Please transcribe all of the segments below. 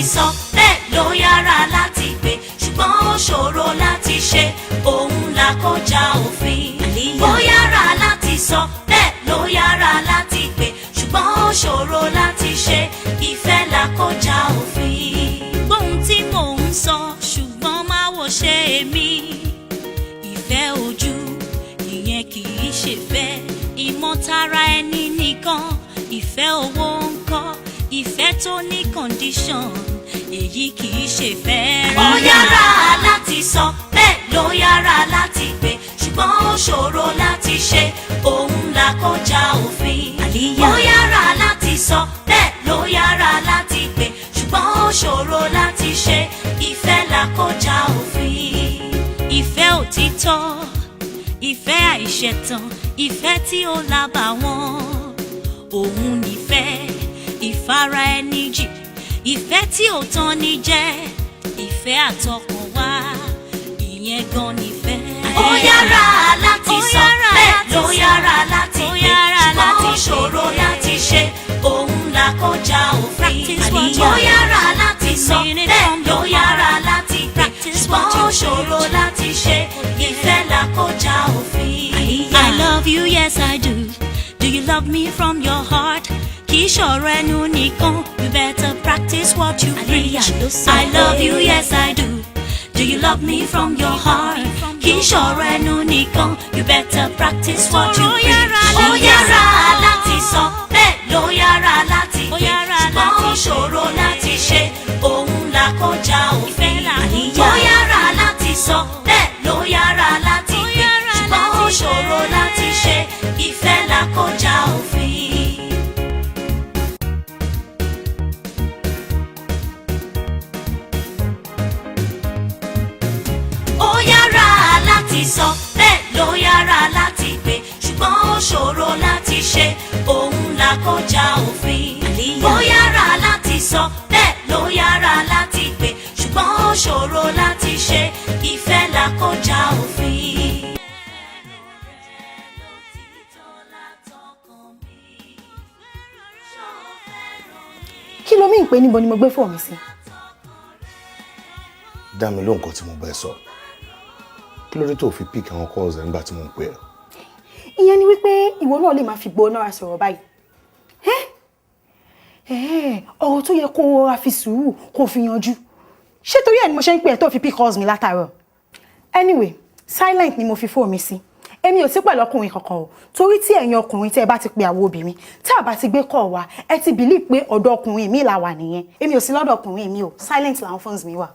láti sọ bẹ́ẹ̀ ló yára láti gbé ṣùgbọ́n ó ṣòro láti ṣe òun là kọjá òfin. Ó yára láti sọ bẹ́ẹ̀ ló yára láti gbé ṣùgbọ́n ó ṣòro láti ṣe ìfẹ́ là kọjá òfin. Gbóhùn tí mò ń sọ ṣùgbọ́n má wò ṣe èmi. Ìfẹ́ ojú ìyẹn kì í ṣe fẹ́ ìmọ̀tara ẹni nìkan. Ìfẹ́ owó ńkọ́ ìfẹ́ tó ní condition èyí kì í ṣe fẹ́ rárá. Ó yára láti sọ bẹ́ẹ̀ ló yára láti gbé ṣùgbọ́n ó ṣòro láti ṣe òun là kọjá òfin. Ó yára láti sọ bẹ́ẹ̀ ló yára láti gbé ṣùgbọ́n ó ṣòro láti ṣe ìfẹ́ là kọjá òfin. Ìfẹ́ òtítọ́ ìfẹ́ àìṣẹ̀tàn ìfẹ́ tí ó lábàwọ́n òun nífẹ̀ ìfara ẹni jì ìfẹ́ tí ò tán ní jẹ́ ìfẹ́ àtọkànwá ìyẹn gan nífẹ̀. Ó yára láti sọ bẹ́ẹ̀ ló yára láti gbé ṣùgbọ́n ó ṣòro láti ṣe òun là kọjá òfin. Ó yára láti sọ bẹ́ẹ̀ ló yára láti gbé ṣùgbọ́n ó ṣòro láti ṣe ìfẹ́ là kọjá òfin. I love you, yes I do. Do you love me from your heart? Kì í ṣọ̀rọ̀ ẹnu nìkan. You better practice what you preach. I love you, yes I do. Do you love me from your heart? Kì í ṣọ̀rọ̀ ẹnu nìkan. You better practice what you preach. Ó yára láti sọ bẹ́ẹ̀ ló yára láti gbé ṣùgbọ́n ó ṣòro láti ṣe òun là kọjá òfin. Ó yára láti sọ bẹ́ẹ̀ ló yára láti gbé ṣùgbọ́n ó ṣòro láti ṣe ìfẹ́ là kọjá òfin. Ó yára láti sọ bẹ́ẹ̀ ló yára láti gbé ṣùgbọ́n ó ṣòro láti ṣe òun là kọjá òfin. Ó yára láti sọ bẹ́ẹ̀ ló yára láti gbé ṣùgbọ́n ó ṣòro láti ṣe ìfẹ́ là kọjá òfin. Kí ló mean pé níbo ni mo gbé fóònù mi sí? Dá mi lóhùn kan tí mo bá ẹ sọ. Kí ló dé tó fi pick àwọn calls ẹ nígbà tí mo ń pè ẹ́? Ìyẹn ni wípé ìwọ náà lè máa fi gbóná ra sọ̀rọ̀ báyìí. Ọ̀rọ̀ tó yẹ kó rọra fi sùúrù kó fi yanjú. Ṣé torí ẹ̀ ni mo ṣe ń pè ẹ́ tó fi pick calls mi látàárọ̀? Anyway, silent ni mo fi fóònù mi sí. Èmi ò sí pẹ̀lú ọkùnrin kankan o. Torí tí ẹ̀yin ọkùnrin tẹ́ ẹ bá ti pe àwọn obìnrin, tá a bá ti gbé call wa, ẹ ti believe pé ọ̀dọ̀ ọkùnrin mi là wà nìyẹn. Èmi ò sí lọ́dọ̀ ọkùnrin mi o. Silent làwọn phones mi wà.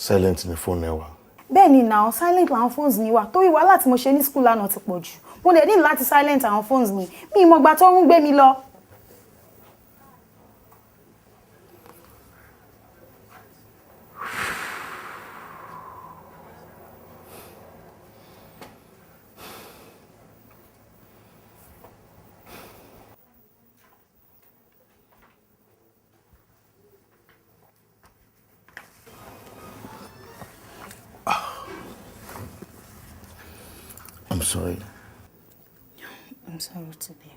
Silent ni phone ẹ wà. Bẹ́ẹ̀ ni now silent làwọn phones mi wà. Torí wàhálà tí mo ṣe ní school lánàá ti pọ̀ jù. Mo dẹ̀ ní láti silent àwọn phones mi. Mi mọ̀ gbà tó ń gbé mi lọ. I'm sorry. I'm sorry to be.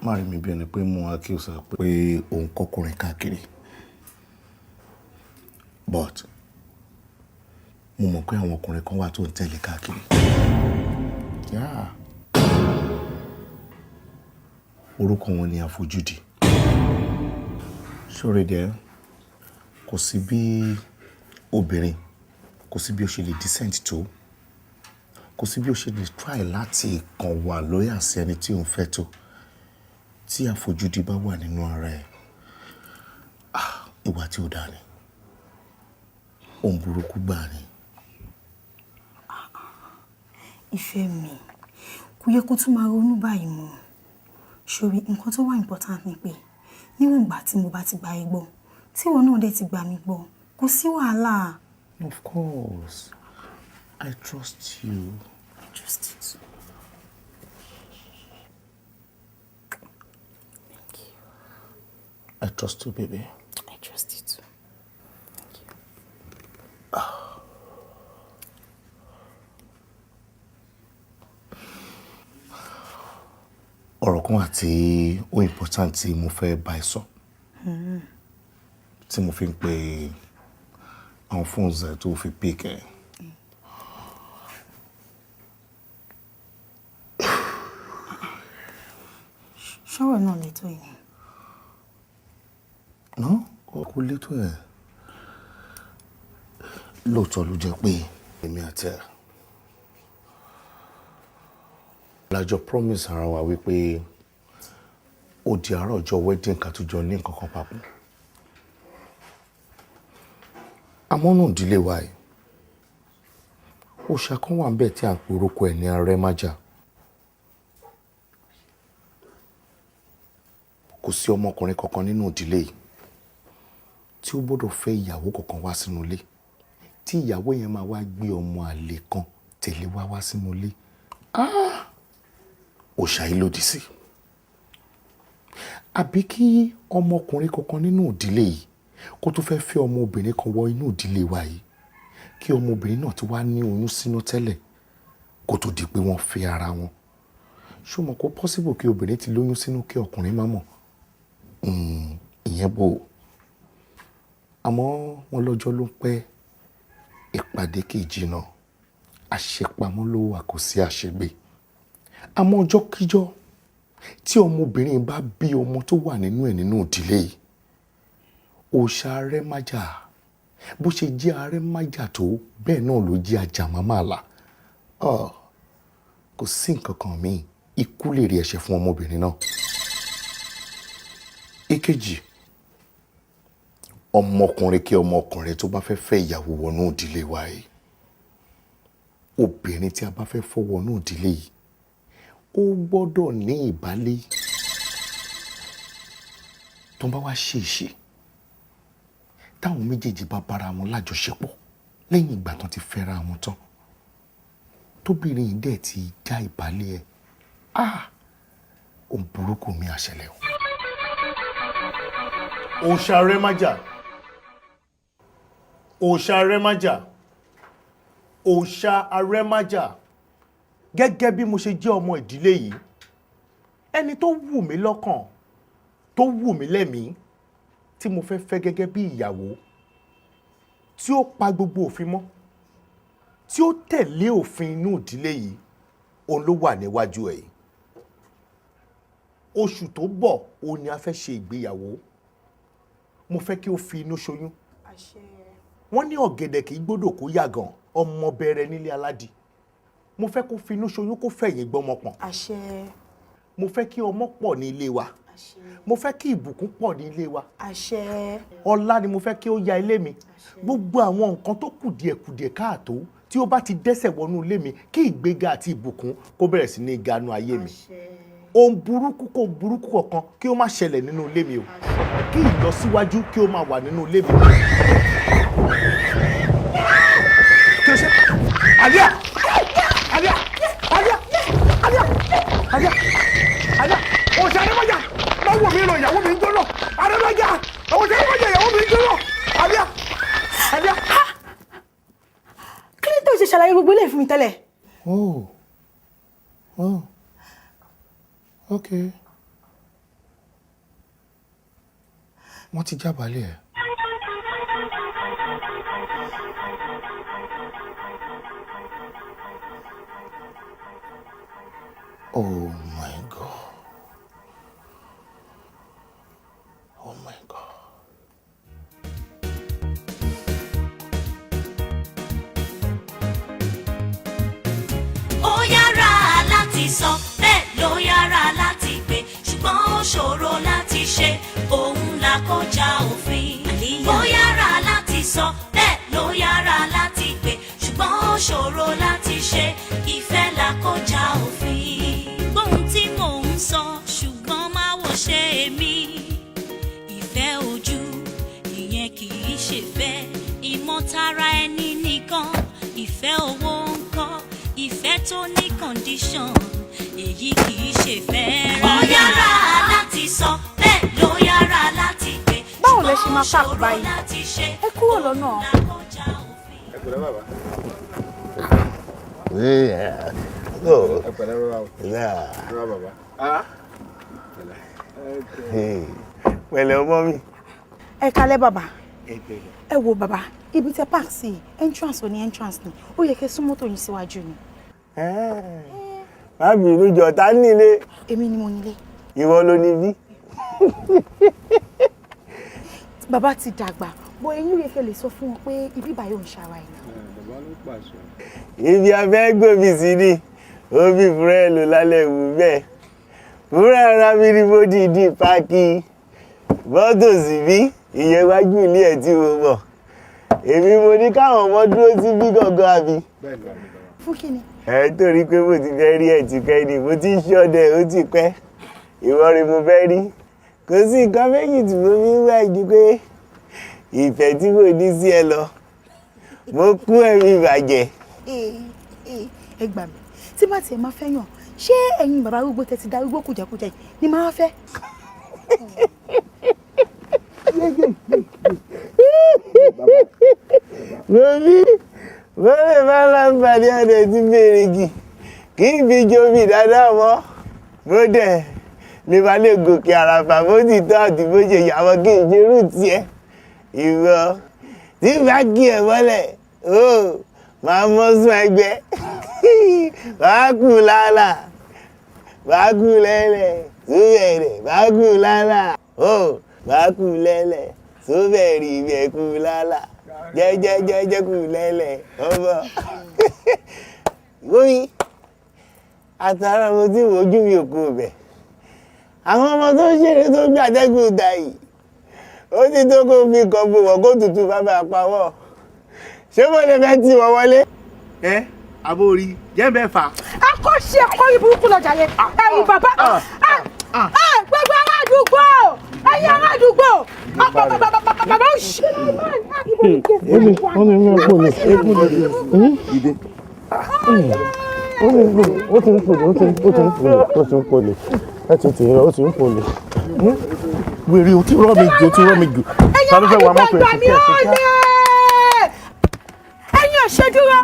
Má rí mi bí ẹni pé mo accuse ẹ pé òun kọkùnrin káàkiri. But mo mọ̀ pé àwọn ọkùnrin kan wà tó ń tẹ̀lé káàkiri. Yeah. Orúkọ wọn ni àfojúdi. Sorry there. Kò sí bí obìnrin, kò sí bí ó ṣe lè decent tó. Kò sí bí ó ṣe lè try láti kàn wà loyal sí ẹni tí ó ń fẹ́ tó. Tí àfojúdi bá wà nínú ara ẹ̀, ìwà tí ó dá ni. Ohun burúkú gbà ni. Ìfẹ́ mi, kò yẹ kó tún máa ronú báyìí mọ́. Ṣòrí nǹkan tó wà important ni pé níwọ̀n ìgbà tí mo bá ti gba ẹ gbọ́, tí ìwọ náà dẹ̀ ti gbà mí gbọ́, kò sí wàhálà. Of course. I trust you. I trust you too. Thank you. I trust you, baby. I trust you too. ọ̀rọ̀ kan àti ó important tí mo fẹ́ bá ẹ sọ. Tí mo fi ń pe àwọn phones ẹ̀ tó fi pick ẹ̀. Ṣọ́rọ̀ náà lè tó yìí. No, kò lè tó ẹ̀. Lóòótọ́ ló jẹ́ pé èmi àti ẹ̀ lájọ promise ara wa wípé ó di àárọ̀ ọjọ́ wedding ká tó jọ ní nǹkan kan papọ̀. Àmọ́ náà ìdílé wa yìí òòṣà kan wà níbẹ̀ tí à ń pe orúkọ ẹ̀ ní Arẹ́májà. Kò sí ọmọkùnrin kankan nínú ìdílé yìí tí ó gbọ́dọ̀ fẹ́ ìyàwó kankan wá sínú ilé tí ìyàwó yẹn máa wá gbé ọmọ àlè kan tẹ̀lé wá sínú ilé. Òòṣà yìí lòdì sí. Àbí kí ọmọkùnrin kankan nínú ìdílé yìí kó tó fẹ́ fẹ́ ọmọbìnrin kan wọ inú ìdílé wa yìí kí ọmọbìnrin náà ti wá ní oyún sínú tẹ́lẹ̀ kó tó di pé wọ́n fẹ́ ara wọn. Ṣó mọ̀ kó possible kí obìnrin ti lóyún sínú kí ọkùnrin má mọ̀? Ìyẹn bò. Àmọ́ wọn lọ́jọ́ ló ń pẹ́ ìpàdé kejì náà àṣepamọ́ ló wà kò sí àṣegbé. Àmọ́ ọjọ́ kíjọ́ tí ọmọbìnrin bá bí ọmọ tó wà nínú ẹ̀ nínú ìdílé yìí òòṣà Arẹ́májà bó ṣe jẹ́ Arẹ́májà tó bẹ́ẹ̀ náà ló jẹ́ Ajàmámàlà. Kò sí nǹkan kan míì ikú lè rí ẹ̀ṣẹ̀ fún ọmọbìnrin náà. Èkejì, ọmọkùnrin kí ọmọkùnrin tó bá fẹ́ fẹ́ ìyàwó wọnú ìdílé wa yìí obìnrin tí a bá fẹ́ fọ́ wọnú ìdílé yìí ó gbọ́dọ̀ ní ìbálé. Tó bá wá ṣèṣe táwọn méjèèjì bá bára wọn lájọṣepọ̀ lẹ́yìn ìgbà tán ti fẹ́ra wọn tán tóbìnrin yìí dẹ̀ ti já ìbálé ẹ̀ ohun burúkú mi àṣẹlẹ̀ o. Òòṣà Arẹ́májà, òòṣà Arẹ́májà, òòṣà Arẹ́májà. Gẹ́gẹ́ bí mo ṣe jẹ́ ọmọ ìdílé yìí ẹni tó wù mí lọ́kàn tó wù mí lẹ́mìí tí mo fẹ́ fẹ́ gẹ́gẹ́ bí ìyàwó tí ó pa gbogbo òfin mọ́ tí ó tẹ̀lé òfin inú ìdílé yìí òun ló wà níwájú ẹ̀ yìí. Oṣù tó bọ̀ òun ni a fẹ́ ṣe ìgbéyàwó. Mo fẹ́ kí ó fi inú ṣoyún. Wọ́n ní ọ̀gẹ̀dẹ̀ kì í gbọ́dọ̀ kó yàgàn ọmọ bẹ̀rẹ̀ nílé aládìí. Mo fẹ́ kó fi inú ṣoyún kó fẹ̀yìn gbọ́mọ pọ̀n. Mo fẹ́ kí ọmọ pọ̀ ní ilé wa. Mo fẹ́ kí ìbùkún pọ̀ ní ilé wa. Ọlá ni mo fẹ́ kí ó ya ilé mi. Gbogbo àwọn nǹkan tó kùdìẹ̀kùdìẹ̀ káàtó tí ó bá ti dẹ́sẹ̀ wọnú ilé mi kí ìgbéga àti ìbùkún kó bẹ̀rẹ̀ sí ní ganu ayé mi. Ohun burúkú kò burúkú kankan kí ó má ṣẹlẹ̀ nínú ilé mi o. Kí ìlọsíwájú kí ó máa wà nínú ilé mi. Kí o ṣe? Aliyah! Aliyah! Aliyah! Aliyah! Aliyah! Aliyah! Òòṣà Arẹ́májà! Báwo mi ràn ìyàwó mi ń jóná? Arẹ́májà! Òòṣà Arẹ́májà ìyàwó mi ń jóná! Aliyah! Aliyah! Kí ló tó ṣe ṣàlàyé gbogbo ilé fún mi tẹ́lẹ̀? Okay. Wọ́n ti jábàálẹ̀ ẹ̀. Oh my God. Oh my God. Ó yára láti sọ bẹ́ẹ̀ ló yára láti gbé ṣùgbọ́n ó ṣòro láti ṣe òun là kọjá òfin. Ó yára láti sọ bẹ́ẹ̀ ló yára láti gbé ṣùgbọ́n ó ṣòro láti ṣe ìfẹ́ là kọjá òfin. Gbóhùn tí mò ń sọ ṣùgbọ́n má wò ṣe èmi. Ìfẹ́ ojú ìyẹn kì í ṣe fẹ́ ìmọ̀tara ẹni nìkan. Ìfẹ́ owó ńkọ́ ìfẹ́ tó ní condition èyí kì í ṣe fẹ́ rárá. Ó yára láti sọ bẹ́ẹ̀ ló yára láti gbé. Báwo lẹ ṣe máa pààkì báyìí? Ẹ kúrò lọ́nà. Ẹ pẹ̀lẹ́ bàbá. Ẹ pẹ̀lẹ́ bàbá. Pẹ̀lẹ́ ọmọ mi. Ẹ kálẹ́ bàbá. Ẹ wo bàbá, ibi tẹ park sí entrance ò ní entrance ni. Ó yẹ kẹ́ sún mọ́tò yín síwájú ni. Má bínú jọ̀ọ́, ta nílé? Èmi ni mo nílé. Ìwọ ló ní bí? Bàbá ti dàgbà, bó eyín yẹ kẹ́ lè sọ fún wọn pé ibi báyìí ò ń ṣara ẹ̀ náà. Bàbá ló pàṣẹ. Ibi abẹ́ gbòmí sí ni, ó bí fúrẹ́ lò lálẹ́ wù bẹ́ẹ̀. Fúrẹ́ ara mi ni mo dìídì páàkì mọ́tò síbí, ìyẹn wájú ilé ẹ̀ tí mo mọ̀. Èmi mo ní káwọn ọmọ dúró sí bí gangan àbí. Fún kí ni? Torí pé mo ti fẹ́ rí ẹ̀ ti pẹ́ ni, mo ti ń ṣọdẹ ó ti pẹ́. Ìwọ rí mo fẹ́ rí. Kò sí nǹkan méjì tí mo fi ń wá ju pé ìfẹ́ tí mo ní sí ẹ lọ. Mo kú ẹ̀mí ìbàjẹ́. Ẹ gbà mí, tí bá tiẹ̀ máa fẹ́ yàn, ṣé ẹ̀yin bàbá arúgbó tẹ ti darúgbó kùjẹkùjẹ ni máa fẹ́? Bébí, bọ́lẹ̀ bá láǹfààní ọ̀dẹ̀ tí bèrè gì, kì í fi jomi dáadáa mọ́. Bó dẹ̀ lè bá lè gòkè àràfà bó ti tọ́ àti bó ṣe yàwó kí n ṣe rú tiẹ̀. Ìwọ tí bá kí ẹ mọ́lẹ̀, máa mọ́ sún ẹgbẹ́. Wàá kú lálà, wàá kú lẹ́lẹ̀, sóbẹ̀rẹ̀, wàá kú lálà. Wàá kú lẹ́lẹ̀, sóbẹ̀rẹ̀ ìbẹ̀ kú lálà. Jẹ́jẹ́jẹ́jẹ́ kú lẹ́lẹ̀, ọmọ. Wóyí, àtàrà mo tí wojú mi òkú bẹ̀. Àwọn ọmọ tó ń ṣeré tó gbé àtẹ́gùn dà yìí, ó ti tó kó fi kọ́ bò wọ́n kó tutù bàbá àpawọ́. Ṣé mo lè fẹ́ tì wọ́n wọlé? Àbórí jẹ́ bẹ́ẹ̀ fà. Akọ́ṣe akọ́rí burúkú lọ́jà yẹn. Ẹ̀yin bàbá. Gbogbo ará àdúgbò. Ẹ̀yin ará àdúgbò. Bàbá ò ṣe Wèrè o ti rọ́ mi jù, o ti rọ́ mi jù. Ta ló fẹ́ wa mọ́tò ẹ̀ sí kí ẹ̀ sí ká? Ẹ̀yin ò ṣe dúró.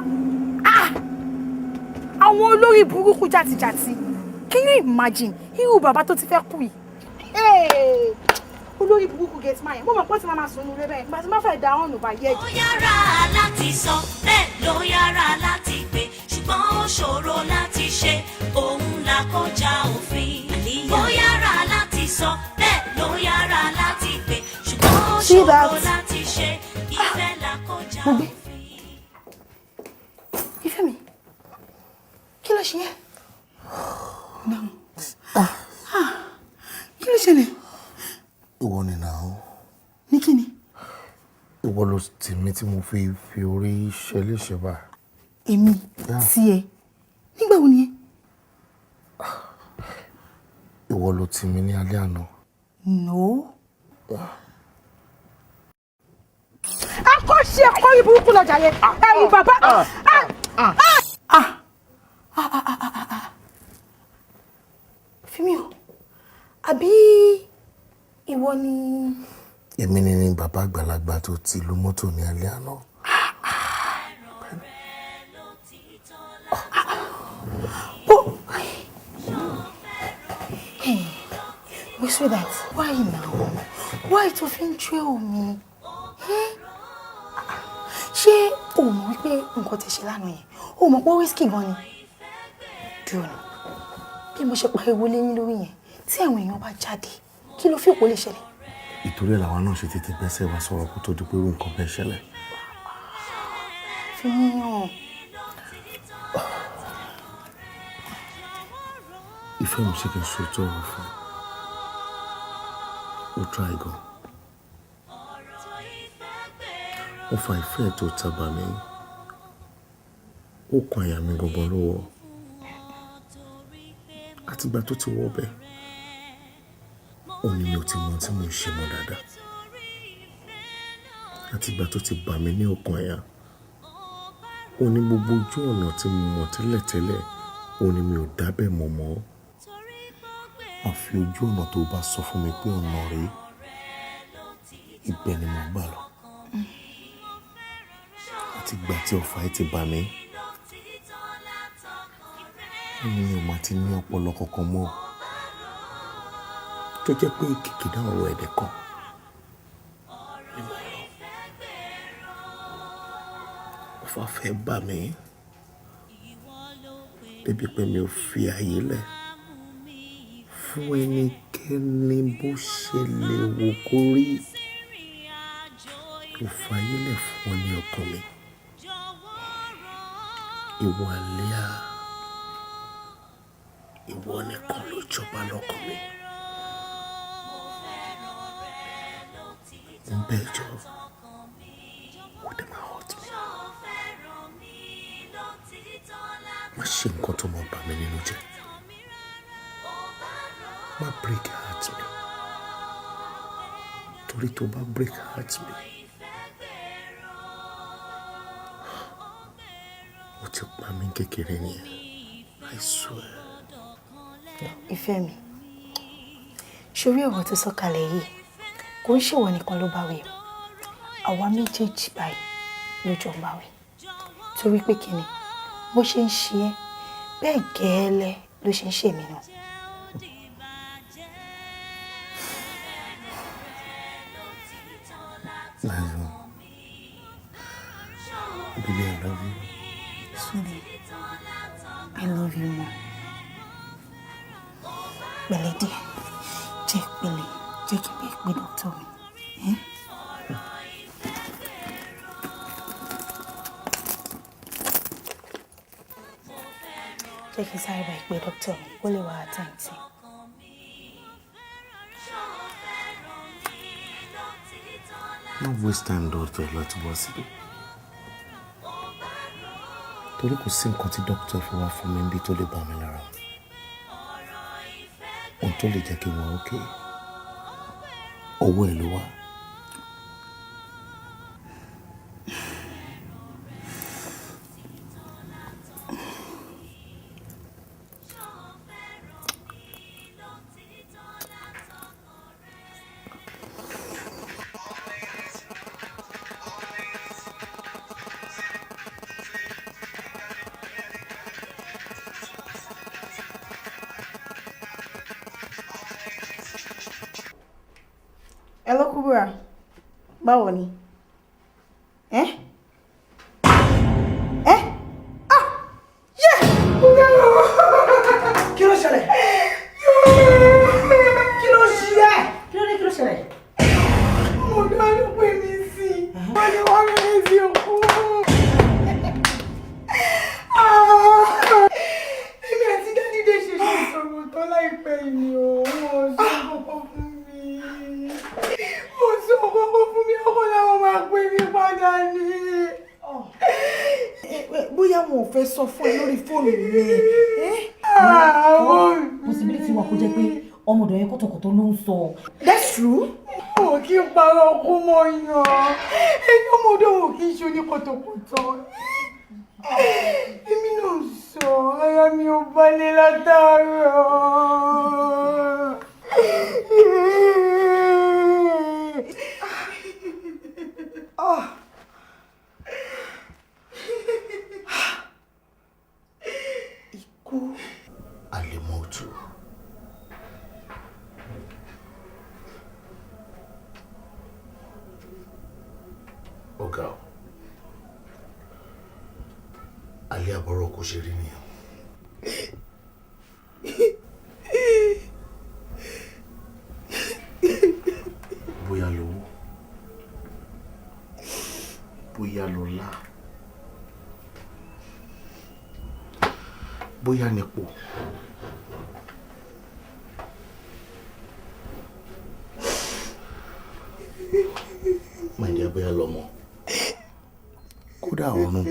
Àwọn olórí burúkú jàtijàti. Can you imagine irú bàbá tó ti fẹ́ kú yìí? Olórí burúkú gate man yẹn. Mo mọ̀ pé ó ti máa sùn nílé bẹ́ẹ̀. Ìgbà tí máa fẹ́ da ọ̀nà bá yẹ. Ó yára láti sọ, bẹ́ẹ̀ ló yára láti pè, ṣùgbọ́n ó ṣòro láti ṣe, òun là kọjá òfin. Ó yára láti sọ, bẹ́ẹ̀ ló yára láti pè, ṣùgbọ́n ó ṣòro láti ṣe, ìfẹ́ là kọjá òfin. Ìfẹ́ mi, kí ló ṣe yẹ? Kí ló ṣẹlẹ̀? Ìwọ ni náà. Ní kí ni? Ìwọ ló tì mí tí mo fi orí ṣẹlẹ̀ ṣe bá. Èmi tí ẹ. Nígbà wo ni ẹ? Ìwọ ló tì mí ní alẹ́ àná. No. Akọ́ṣe akọ́rí burúkú lọ́jà yẹn. Ẹ̀yin bàbá. Fímí o, àbí ìwọ ni. Èmi ni bàbá àgbàlagbà tó ti lu mọ́tò ní alẹ́ àná. We say that. Why now? Why tó fi ń trail mi? Ṣé o mọ̀ wípé nǹkan tẹ́ ṣe lánàá yẹn? O mọ̀ pé ó risky gan ni? Dúró nù. Bí mo ṣe pariwo lé yín lórí yẹn, tí àwọn èèyàn bá jáde, kí ló fi òpó lè ṣẹlẹ̀? Ìtorí làwọn náà ṣe tètè gbẹ́sẹ̀ wá sọ̀rọ̀ kó tó di pé nǹkan bẹ́ẹ̀ ṣẹlẹ̀. Fi mí hàn. Ìfẹ́ mi ṣe kí n sòótọ́ ọ̀rọ̀ fún un. Ó try gan. Ó fa ìfẹ́ tó tàbà mí. Ó kan àyà mi gangan lọ́wọ́. Àtìgbà tó ti wọ́ bẹ́ẹ̀, òun ni mi ò ti mọ tí mo ń ṣe mọ́ dáadáa. Àtìgbà tó ti bà mí ní ọkàn àyà, òun ni gbogbo ojú ọ̀nà tí mo mọ̀ tẹ́lẹ̀tẹ́lẹ̀, òun ni mi ò dábẹ́ mọ̀ mọ́. Àfi ojú ọ̀nà tó bá sọ fún mi pé ọ̀nà rèé, ibẹ̀ ni mo gbà lọ. Àtìgbà tí ọ̀fà yìí ti bà mí, mi ò máa ti ní ọpọlọ kankan mọ́. tó jẹ́ pé kìkìdá ọ̀rọ̀ ẹ̀dẹ̀ kan ni mo rọ. Ó fà fẹ́ bà mí débi pé mi ò fi àyè lẹ̀ fún ẹnikẹ́ni bó ṣe lè wò kó rí. Mo fàyè lẹ̀ fún ọ ní ọkàn mi. Ìwọ Aliyah, ìwọ nìkan ló jọba lọ́kàn mi. Mo bẹ̀ ẹ́ jọ̀ọ́, kò dé máa hurt mi. Má ṣe nǹkan tó máa bà mí nínú jẹ́. Má break heart mi. Torí tó bá break heart mi, ó ti pa mí kékeré nìyẹn. I swear. Ìfẹ́ mi, ṣorí ọ̀rọ̀ tó sọ̀kalẹ̀ yìí kò ń ṣèwọ nìkan ló bá wí. Àwa méjèèjì báyìí ló jọ ń bá wí. Torí pé kíni bó ṣe ń ṣe ẹ́ bẹ́ẹ̀ gẹ́lẹ́ ló ṣe ń ṣe mí náà. Baby, I love you. Sweetie, I love you more. Pẹ̀lẹ́ díẹ̀, jẹ́ pẹ̀lẹ́, jẹ́ kí n bẹ́ẹ̀ pé dọ́kítọ̀ mi. Jẹ́ kí n sáré bá ìpè dọ́kítọ̀ mi, ó lè wá àtàǹtì. Má waste time dọ́kítọ̀ láti wá síbí. Torí kò sí nǹkan tí dókítà fi wá fún mi níbi tó lè bá mi lára. Ohun tó lè jẹ́ kí n wà ókè, ọwọ́ ẹ̀ ló wà. Hello, Kubura. Báwo ni? Ah! Yeah! Kí ló ṣẹlẹ̀? Kí ló ṣẹlẹ̀? Kí ló ṣẹlẹ̀? Mo dá ló pè mí sí. Wọ́n ní wọ́n rí mi sí òkú. Èmi àti Dádìdé ṣe sọ̀rọ̀ tán láìpẹ́ yìí o. Wọ́n sọ kọ́kọ́ fún mi. Wọ́n sọ kọ́kọ́ fún mi. Ọkọ làwọn máa pè mí padà ní. Bóyá wọn ò fẹ́ sọ fún ẹ lórí fóònù mi. Possibility wà kó jẹ́ pé ọmọdé yẹn kọ́tọ̀kọ́tọ̀ ló ń sọ. That's true. Mo kí n parọ́ ọkọ mọ́ yàn. Ẹni ọmọdé ò kí n ṣe oníkọ̀tọ̀kọ̀tọ̀. Èmi náà sọ ara mi ò balẹ̀ látàárọ̀. Ikú. Alimotu. Ọ̀gá o. Aliyah bọ́rọ̀ kò ṣe rí nìyẹn. Bóyá lówó, bóyá lọ́lá, bóyá nípò. My dear, bóyá lọ́mọ. Kódà ọ̀run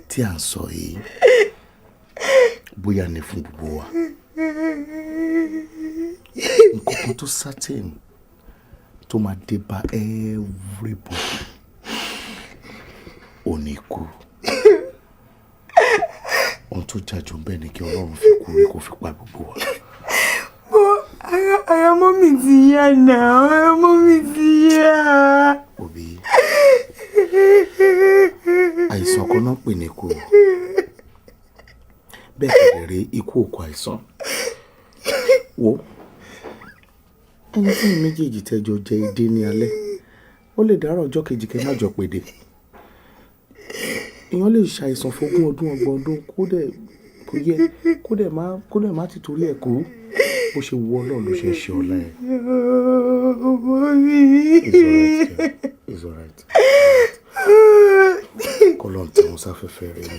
tí à ń sọ yìí, bóyá ní fún gbogbo wa. Nǹkan kan tó certain tó máa dé bá everybody ò ní kú. Ohun tó jàjù bẹ́ẹ̀ ni kí Ọlọ́run fi kú rí kó fi pa gbogbo wa. Ara mọ́mì ti yá náà, ara mọ́mì ti yá. Òbí, àìsàn kan náà pè ní ikú. Bẹ́ẹ̀ kẹ̀lẹ̀ rí ikú òkú àìsàn. Wo, ẹni tí méjèèjì tẹjọ jẹ èdè ní alẹ́ ó lè dárọ̀ ọjọ́ kejì kẹ́ má jọ pèdè èèyàn lè ṣàìsàn fógún ọdún ọgbọ̀n ọdún kó dẹ̀ má ti torí ẹ̀ kú bó ṣe wọ Ọlọ́run ló ṣe ń ṣe ọlá ẹ̀. It's alright. Kọ́lọ́n tí mo sáfẹ́fẹ́ rẹ̀ ni.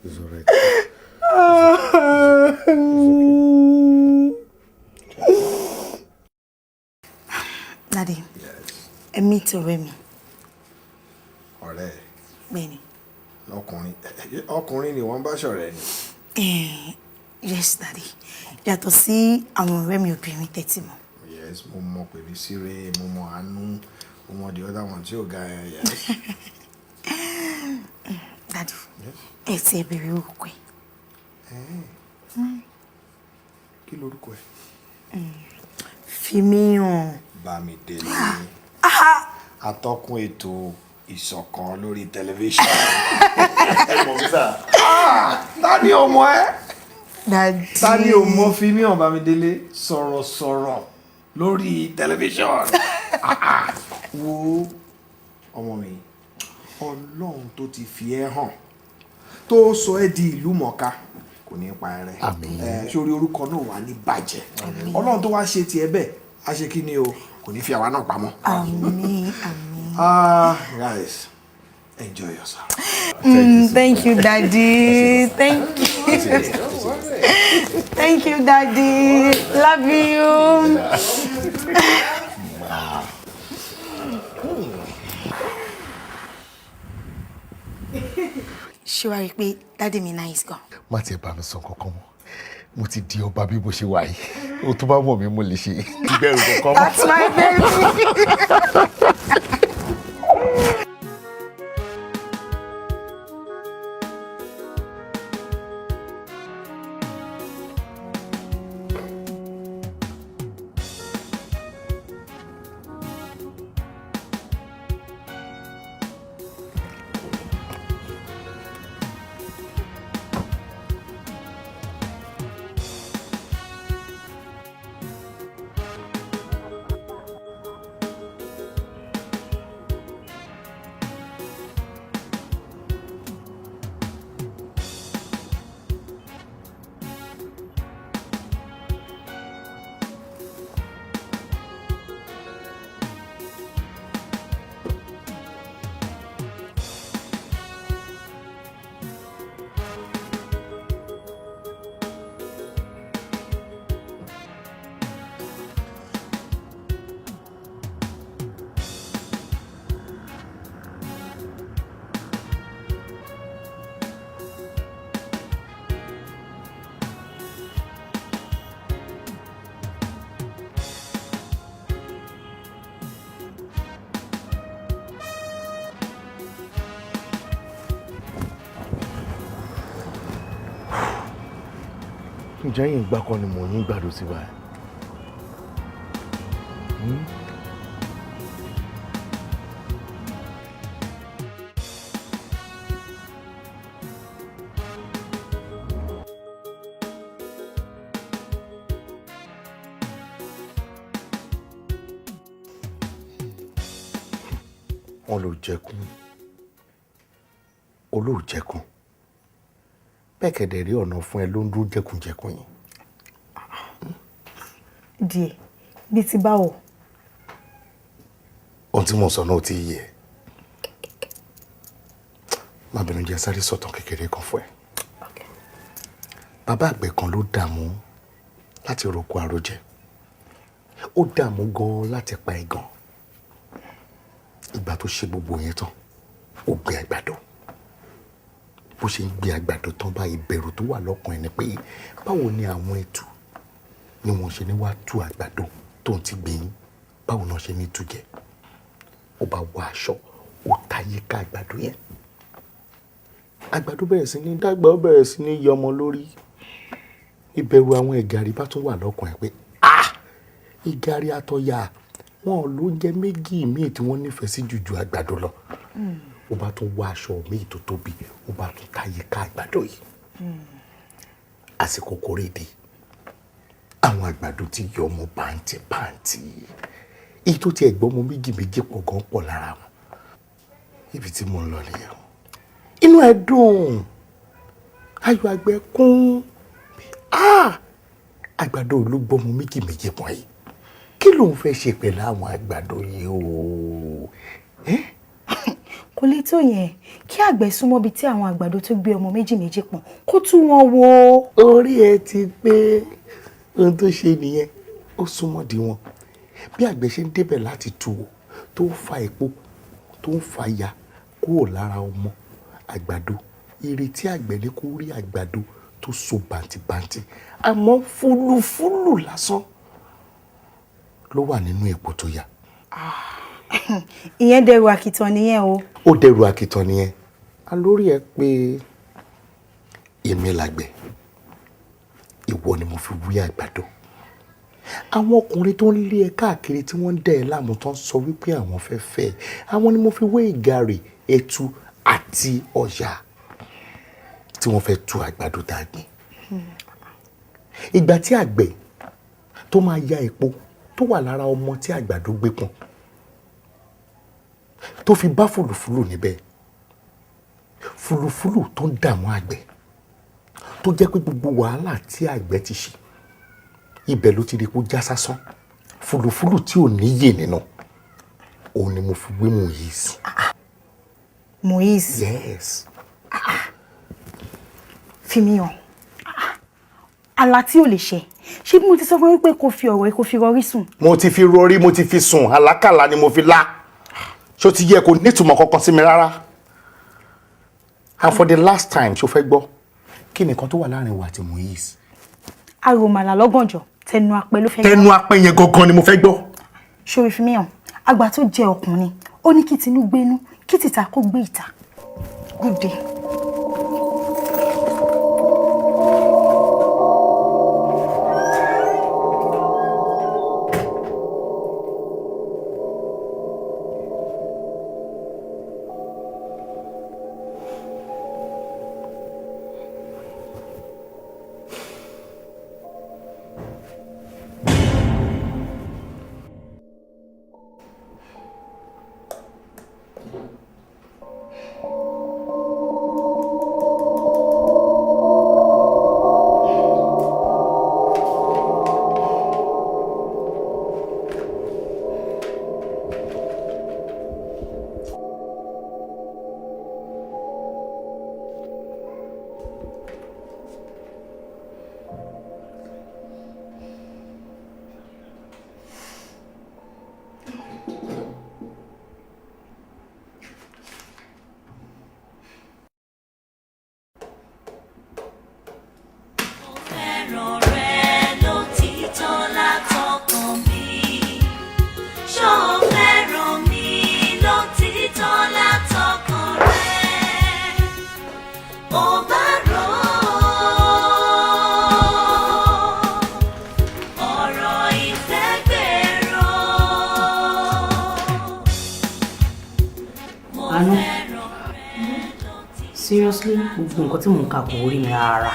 It's alright. Daddy, ẹ̀mí ti ọ̀rẹ́ mi. Ọ̀rẹ́ ẹ̀. Bẹ́ẹ̀ni. Ọkùnrin ni wọ́n bá ṣọ̀rẹ́ ni. Yes, Daddy. Yàtọ̀ sí àwọn ọ̀rẹ́ mi obìnrin tẹ́tí mọ́. Yes, mo mọ̀ pẹ̀lú síre, mo mọ̀ àánú, mo mọ̀ the other one tí ò ga ẹ̀ yẹn. Daddy, ẹ ti ẹ bèrè orúkọ ẹ. Kí lorúkọ ẹ? Fímíhàn. Bámidélé. Atọ́kùn ètò ìṣọ̀kan lórí tẹlifíṣàn. Ẹ mọ̀ mi sà. Ta ni o mọ̀ ẹ́? Daddy. Ta ni o mọ̀ Fímíhàn Bámidélé sọ̀rọ̀sọ̀rọ̀ lórí tẹlifíṣàn? Wo ọmọ mi, Ọlọ́run tó ti fi ẹ́ hàn tó sọ ẹ́ di ìlú mọ̀ọ́ká kò ní pa ẹrẹ. Sórí orúkọ náà wà ní bàjẹ́. Ọlọ́run tó wá ṣe tiẹ̀ bẹ́ẹ̀ á ṣe kí ni o kò ní fi àwa náà pamọ́. Àmín. Guys, enjoy yourself. Thank you, Daddy. Thank you. Thank you, Daddy. Love you. Ṣé wàá rí i pé Daddy mi nice gan? Má tiẹ̀ bá mi sọ kankan mọ́ mo ti di ọba bí mo ṣe wà yìí o tó bá mọ̀ mí mo lè ṣe ìbẹ̀rù kankan mọ́. That's my baby. ǹjẹ́ yìí gbà kan ni mò ń gbàdó sí báyìí. wọ́n ló jẹkún olóòjẹkún bẹ́ẹ̀ kẹ̀dẹ̀ rí ọ̀nà fún ẹ ló ń dúró jẹkúnjẹkún yìí. díẹ̀ bíi ti báwo. ohun tí mo sọ náà ti yẹ má bínú jẹ́ sáré sọ̀tàn kékeré kan fún ẹ. bàbá àgbẹ̀ kan ló dààmú láti roko àròjẹ ó dààmú gan láti pa ẹ̀gàn ìgbà tó ṣe gbogbo yẹn tán ó gbé àgbàdo bó ṣe ń gbé àgbàdo tán bá ìbẹ̀rù tó wà lọ́kàn ẹ̀ ni pé báwo ni àwọn ètù ni wọ́n ṣe ní wá tú àgbàdo tó ń ti gbìn báwo náà ṣe ní tú jẹ ó bá wọ aṣọ ó ta yíká àgbàdo yẹn àgbàdo bẹ̀rẹ̀ sí ní dàgbà ó bẹ̀rẹ̀ sí ní yọmọ lórí ìbẹ̀rù àwọn ìgàrí bá tún wà lọ́kàn ẹ̀ pé ìgàrí àtọ̀yà wọn ò lóúnjẹ méjì míì tí wọ́n nífẹ̀ẹ́ sí jù àgbàdo lọ ó bá tún wọ aṣọ míì tó tóbi ó bá tún ta yíká àgbàdo yìí àsìkò kórè dé àwọn àwọn àgbàdo tí yọ ọmọ pàǹtí èyí tó ti ẹ̀gbọ́n ọmọ méjì pọ̀ gan pọ̀ lára wọn ibi tí mo ń lọ nìyẹn inú ẹ̀ dùn ayọ̀ àgbẹ̀ kún àgbàdo olúgbọmọ méjì pọ̀ yìí kí ló ń fẹ́ ṣe pẹ̀lú àwọn àgbàdo yìí o kò lè tó yẹn kí àgbẹ̀ súnmọ́ bíi tí àwọn àgbàdo tó gbé ọmọ méjì pọ̀ kó tú wọn wo. orí ẹ ti pé ohun tó ṣe nìyẹn ó súnmọ́ di wọn bí àgbẹ̀ ṣe ń débẹ̀ láti tu o tó ń fa epo tó ń fa ya kúrò lára ọmọ àgbàdo ìrètí àgbẹ̀ ní kó rí àgbàdo tó so bàǹtìbàǹtì àmọ́ fúlùfúlù lásán ló wà nínú epo tó yá. ìyẹn dẹrù àkìtàn nìyẹn o. ó dẹrù àkìtàn nìyẹn alórí ẹ pé èmi làgbẹ̀ ìwọ ni mo fi wí àgbàdo àwọn ọkùnrin tó ń lé ẹ káàkiri tí wọ́n ń dẹ̀ ẹ́ láàmú tó ń sọ wípé àwọn fẹ́ fẹ́ àwọn ni mo fi wé ìgàrè ẹ̀tù àti ọ̀yà tí wọ́n fẹ́ tu àgbàdo tá a gbìn. ìgbà tí àgbẹ̀ tó máa ya epo tó wà lára ọmọ tí àgbàdo gbé pọ̀n tó fi bá fùlùfùlù níbẹ̀ fùlùfùlù tó ń dààmú àgbẹ̀ tó jẹ́ pé gbogbo wàhálà tí àgbẹ̀ ti ṣe ibẹ̀ ló ti rí kó já sásán fùlùfùlù tí ò níyè nínú òun ni mo fi wé Moise. Moise. Yes. fi mí hàn àlá tí ò lè ṣẹ ṣé bí mo ti sọ fún yín pé kò fi ọ̀rọ̀ kò fi rọrí sùn. mo ti fi rọrí mo ti fi sùn àlákàlà ni mo fi lá ṣó ti yẹ kó nítumọ̀ kankan sí mi rárá and for the last time ṣó fẹ́ gbọ́ kí nìkan tó wà láàrin wa àti Moise. àròmàlà lọ́gànjọ́ tẹnu apẹ ló fẹ́ gbọ́. tẹnu apẹ yẹn gangan ni mo fẹ́ gbọ́. ṣòro fi mí hàn àgbà tó jẹ ọkùnrin ó ní kí tinú gbénú kí tìta kó gbé ìta. Good day. Seriously, gbogbo nǹkan tí mò ń kà kò rí mi rárá.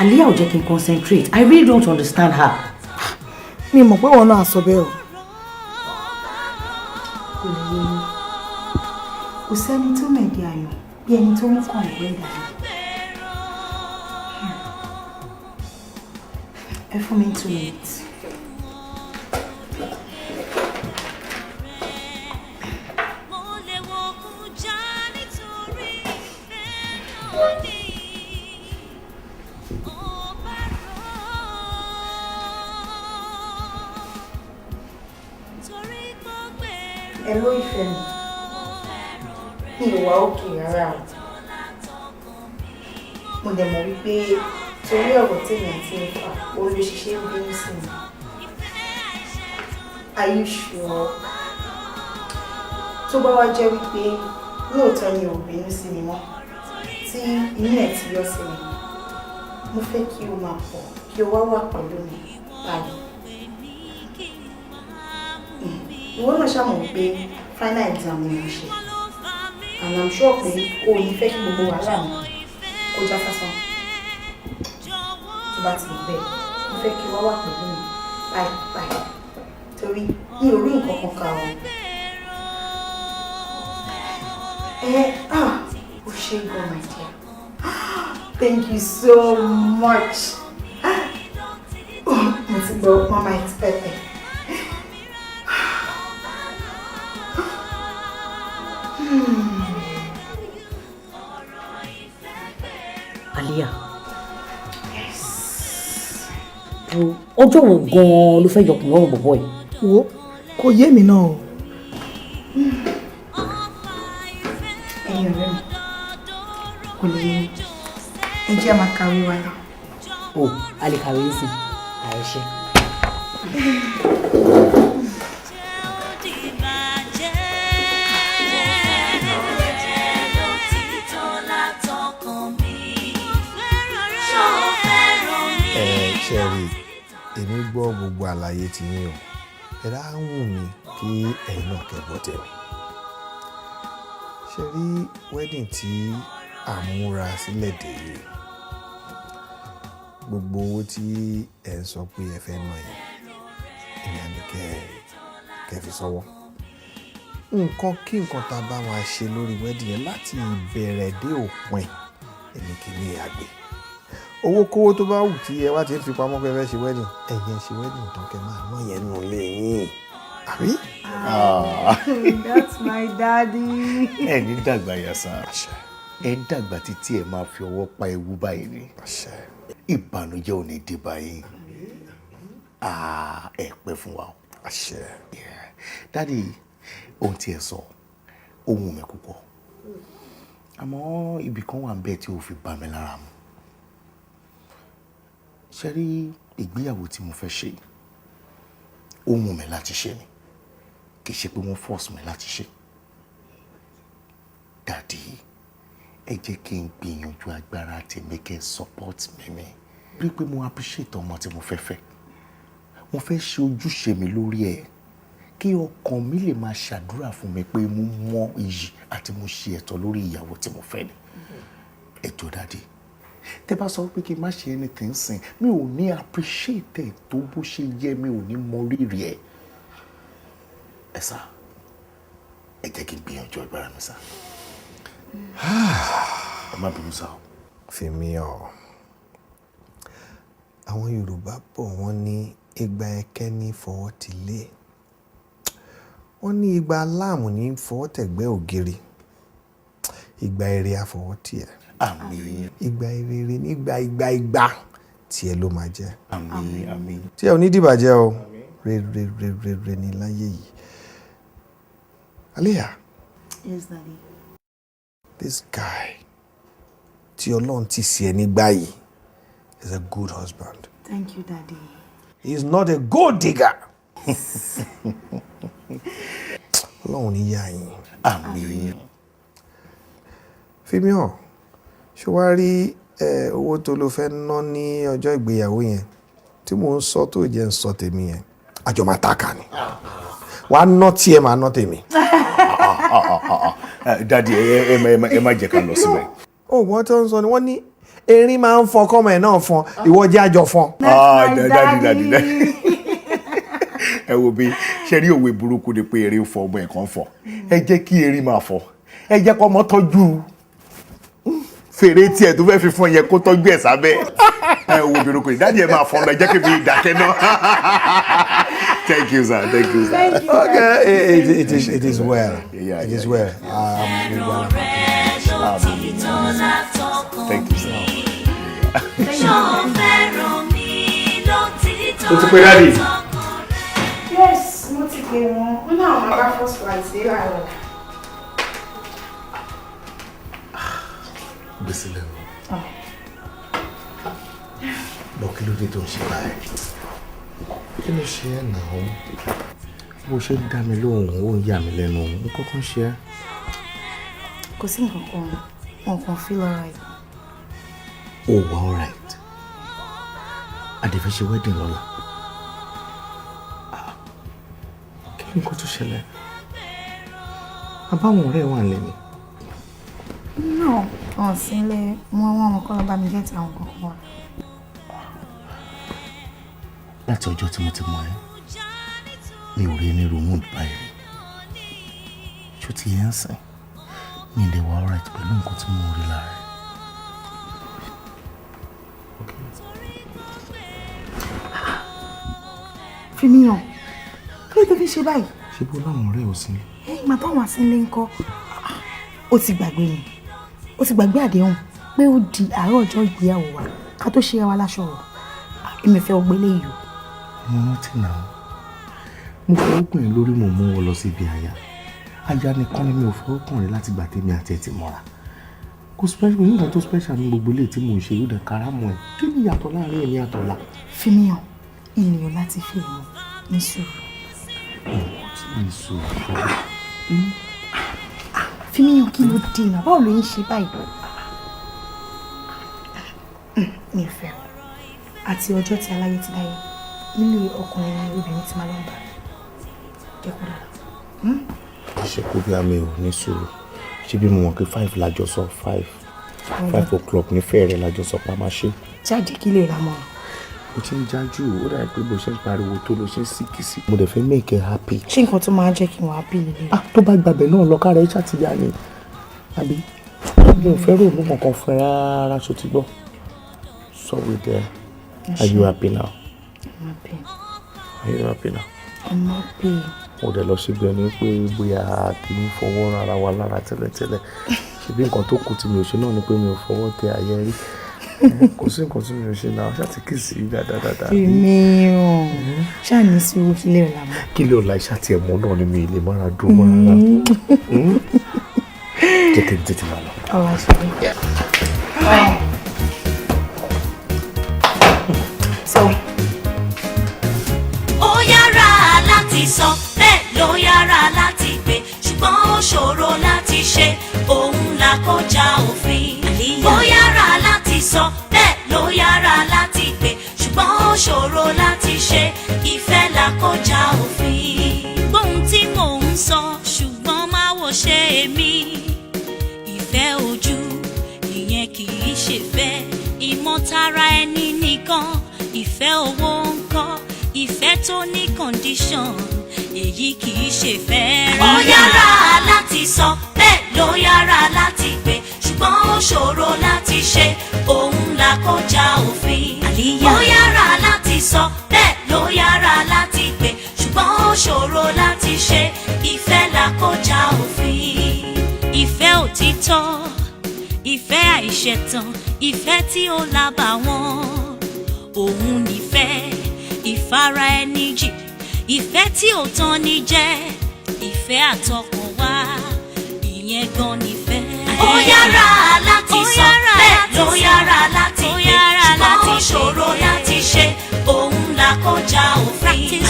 Aliyah ò jẹ́ kí n concentrate. I really don't understand her. mi mọ̀ pé wọn náà sọ bẹ́ẹ̀ o. Kò lè yé mi. kò sẹ́ni tó mẹ̀dí ayọ̀ bí ẹni tó mú kàn ìwé ìdáná. ẹ fún mi 2 minutes. Hello ìfẹ́ mi ò wá òkè rárá o. Mo dẹ̀ mọ̀ wípé torí ọ̀rọ̀ tèmi àti ẹ̀fà olùṣiṣẹ́ ń bínú sí mi. Are you sure? Tó bá wá jẹ́ wípé lóòótọ́ ni ò bínú sí mi mọ́ tí inú ẹ̀ ti yọ sí mi, mo fẹ́ kí o máa pọ̀ kí o wá wà pẹ̀lú mi báyìí. Ìwọ náà ṣàmọ̀ pé final exam ni mo ṣe and I'm sure pé o ò ní fẹ́ kí gbogbo wàhálà mi kó já sásán tó bá ti rí bẹ́ẹ̀ mo fẹ́ kí wá wà pẹ̀lú mi báyìí torí mi ò rí nǹkan kan kà ó. Oh, she go, my dear. Thank you so much. Oh, let's go, Mama. It's perfect. Aliyah. Yes. Ọjọ́ wo gan-an ló fẹ́ yọkùn lọ́rùn bọ̀bọ̀ yìí? Wo kò yé mi náà o. Ẹ̀yin ọ̀rẹ́ mi kò lè yé mi. Ẹ jẹ́ máa kàwé wa lọ. O a lè kàwé sí àìṣe. Ṣẹ́rí èmi gbọ́ gbogbo àlàyé tí yín o ẹ̀rá ń wù mí kí ẹ̀yin náà kẹ́gbọ́ tẹ̀mí. Ṣẹ́rí wedding tí à ń múra sílẹ̀ dé yìí gbogbo owó tí ẹ̀ ń sọ pé ẹ fẹ́ ná yẹn ìyẹn ni kẹ́ fi sọ́wọ́. Nǹkan kí nǹkan tá a bá máa ṣe lórí wedding yẹn láti ìbẹ̀rẹ̀ dé òpin èmi kì í ní àgbẹ̀. Owó kówó tó bá wù tí ẹ wá ti ń fi pamọ́ pé ẹ fẹ́ ṣe wedding ẹ̀yin ṣe wedding tán kẹ́ máa ná yẹn nù lé yín àbí. That's my daddy. Ẹ ní dàgbà yàsà ẹ dàgbà títí ẹ máa fi ọwọ́ pa ewu báyìí ni ìbànújẹ́ ò ní dé báyìí ẹ pẹ́ fún wa. Dádì ohun tí ẹ sọ ohun mi púpọ̀ àmọ́ ibì kan wà ń bẹ tí ó fi bà mí lára mu. Ṣé rí ìgbéyàwó tí mo fẹ́ ṣe ó wù mí láti ṣe ni kì í ṣe pé wọ́n force mi láti ṣe. Dádì ẹ jẹ́ kí n gbìyànjú agbára tèmi kẹ́ support mi ni rí pé mo appreciate ọmọ tí mo fẹ́ fẹ́ mo fẹ́ ṣe ojúṣe mi lórí ẹ̀ kí ọkàn mi lè máa ṣàdúrà fún mi pé mo mọ iyì àti mo ṣe ẹ̀tọ́ lórí ìyàwó tí mo fẹ́ ni. Ẹ jọ̀ọ́ Dádì tẹ́ bá sọ pé kí n má ṣe anything sìn mi ò ní appreciate ẹ̀ tó bó ṣe yẹ mi ò ní mọ rírì ẹ̀. Ẹ sá ẹ jẹ́ kí n gbìyànjú agbára mi sá. Ẹ má bínú sá o. Fèmí ọ̀ àwọn Yorùbá bọ̀ wọ́n ní igba ẹkẹ́ ní fọwọ́ ti lé wọ́n ní igba aláàmù ní fọwọ́ tẹ̀gbẹ́ ògiri igba èrè àfọwọ́ tiẹ̀. Àmín. Igba ìrere nígbà tí ẹ ló máa jẹ́. Àmín àmín. Tí ẹ ò ní dìbàjẹ́ o rere ní láyé yìí. Aliyah. Yes, Daddy. This guy tí Ọlọ́run ti sí ẹ nígbà yìí is a good husband. Thank you, Daddy. He is not a gold digger. Ọlọ́run ní yá yín. Àmín. Fèmí hàn ṣé wàá rí owó tó ló fẹ́ ná ní ọjọ́ ìgbéyàwó yẹn tí mò ń sọ tó jẹ́ ń sọ tèmi yẹn àjọ máa tàkà ni wàá ná tí ẹ máa ná tèmi. Dádì ẹ má jẹ́ ká lọ síbẹ̀. Ó wọ́n tó ń sọ ni wọ́n ní erin máa ń fọn kọ́mọ ẹ̀ náà fọn ìwọ jẹ́ àjọ fọn. Dádì ẹ wo bí ṣe rí òwe burúkú ni pé erin fọ ọmọ ẹ̀ kan fọ ẹ jẹ́ kí erin máa fọ ẹ jẹ́ kó ọmọ tọ́jú fèrè tiẹ̀ tó fẹ́ fi fún yẹn kó tọ́jú ẹ̀ sábẹ́ ẹ wo burúkú ni Dádì ẹ máa fọ ọ lọ ẹ jẹ́ kí mi dákẹ́ náà. Thank you, sir. Thank you, sir. Okay, it is well. Yeah, it is well. Thank you, sir. O ti pe Dádì. Yes, mo ti pè wọ́n. Wọ́n náà máa bá first flight sí ìràwọ̀. Gbèsè lẹ́nu. Bọ̀ kí ló dé tó ń ṣe báyìí? Kí ló ṣe ẹ́ náà? Bó ṣe ń dá mi lóhùn, ó ń yà mí lẹ́nu. Nǹkan kan ṣe ẹ́. Kò sí nǹkan kan, wọn kàn feel alright. Oh, all right. Adé fẹ́ ṣe wedding lọ́la. Kí ni nǹkan tó ṣẹlẹ̀? Àbáwọn ọ̀rẹ́ wà lẹ́nu. No, ọ̀sìnlẹ̀ wọn kọ́ lọ bá mi gẹ́tì àwọn kankan wà. láti ọjọ́ tí mo ti mọ̀ ẹ́ mi ò rí ní roomwood báyìí ṣó ti yẹn ń sìn mi lè wá alright pẹ̀lú nǹkan tí mo rí lára ẹ̀. fi mí hàn kí ló tó fi ṣe báyìí. ṣé bó láwọn ọ̀rẹ́ ò sí ni. ìgbà táwọn àsínlé ń kọ́ ó ti gbàgbé ni ó ti gbàgbé àdéhùn pé ó di àárọ̀ ọjọ́ ìgbéyàwó wa ká tó ṣe wa láṣọ rọ̀ èmi fẹ́ ọgbẹ́lẹ̀ yìí o. mo rántí náà mo fọwọ́ kàn ẹ́ lórí mo mú wọn lọ síbi àyà ajá nìkan ni mi ò fọwọ́ kàn rẹ láti gbà tèmi àti ẹ̀ ti mọ́ra kò special nǹkan tó special ní gbogbo ilé tí mò ń ṣe yóò dẹ̀ kára mọ́ ẹ kí ni ìyàtọ̀ láàrin èmi àtọ̀la. fi mí hàn ènìyàn láti fi èèmọ̀ ní sùúrù. ní sùúrù. fi mí hàn kí ló dé náà báwo ló ń ṣe báyìí. mi ò fẹ́ àti ọjọ́ tí aláyé ti dáyé nílé ọkùnrin ni obìnrin ti máa lọ bá jẹ́ kó dára. ṣe kó bí àmì ò ní sùúrù ṣé bí mo mọ̀ pé 5 lájọ sọ 5 o'clock ní fẹ́ẹ̀rẹ̀ lájọ sọ pa máa ṣe. jáde kí lè ra mọ́ ọ. o ti ń jájú ó dàbí pé bó ṣe ń pariwo tó ló ṣe ń síkì sí. mo dẹ̀ fẹ́ make her happy. ṣé nǹkan tó máa ń jẹ́ kí n wá bí lélẹ̀. tó bá gbàgbẹ́ náà lọ kára ẹ̀ ṣàtìyá ni àbí mo ò fẹ́ ròmú kankan fún ẹ rárá ṣó ti gbọ́. So we there. Are you happy now? I'm happy. Are you happy now? I'm happy. Ó dẹ̀ lọ síbi ẹni pé bóyá kì í fọwọ́ rárá wa lára tẹ́lẹ̀tẹ́lẹ̀. Ṣebí nǹkan tó kù tí mi ò ṣe náà ni pé mi ò fọwọ́ tẹ ayé rí. Kò sí nǹkan tí mi ò ṣe náà ṣáà ti kì í sí dáadáa. Èmi ò ṣáà ní sí owó kílẹ̀ ọ̀la mọ́. Kílẹ̀ ọ̀la iṣẹ́ àti ẹ̀mọ́ náà ni mi lè mára dùn mọ́ rárá. Jẹ́ kí n tètè máa lọ. Ọ̀la ṣe é. Ó yára láti sọ bẹ́ẹ̀ ló yára láti gbé ṣùgbọ́n ó ṣòro láti ṣe òun là kọjá òfin. Ó yára láti sọ bẹ́ẹ̀ ló yára láti gbé ṣùgbọ́n ó ṣòro láti ṣe ìfẹ́ là kọjá òfin. Gbóhùn tí mò ń sọ ṣùgbọ́n má wò ṣe èmi. Ìfẹ́ ojú ìyẹn kì í ṣe fẹ́ ìmọ̀tara ẹni nìkan. Ìfẹ́ owó ńkọ́ ìfẹ́ tó ní condition èyí kì í ṣe fẹ́ rárá. Ó yára láti sọ bẹ́ẹ̀ ló yára láti gbé ṣùgbọ́n ó ṣòro láti ṣe òun là kọjá òfin. Aliyah. Ó yára láti sọ bẹ́ẹ̀ ló yára láti gbé ṣùgbọ́n ó ṣòro láti ṣe ìfẹ́ là kọjá òfin. Ìfẹ́ òtítọ́ ìfẹ́ àìṣẹ̀tàn ìfẹ́ tí ó lábàwọ́n òun nífẹ̀ẹ́ ìfara ẹni jì ìfẹ́ tí ò tán ní jẹ́ ìfẹ́ àtọkànwá ìyẹn gan nífẹ̀ẹ́. Ó yára láti sọ bẹ́ẹ̀ ló yára láti gbé ṣùgbọ́n ó ṣòro láti ṣe òun là kọjá òfin.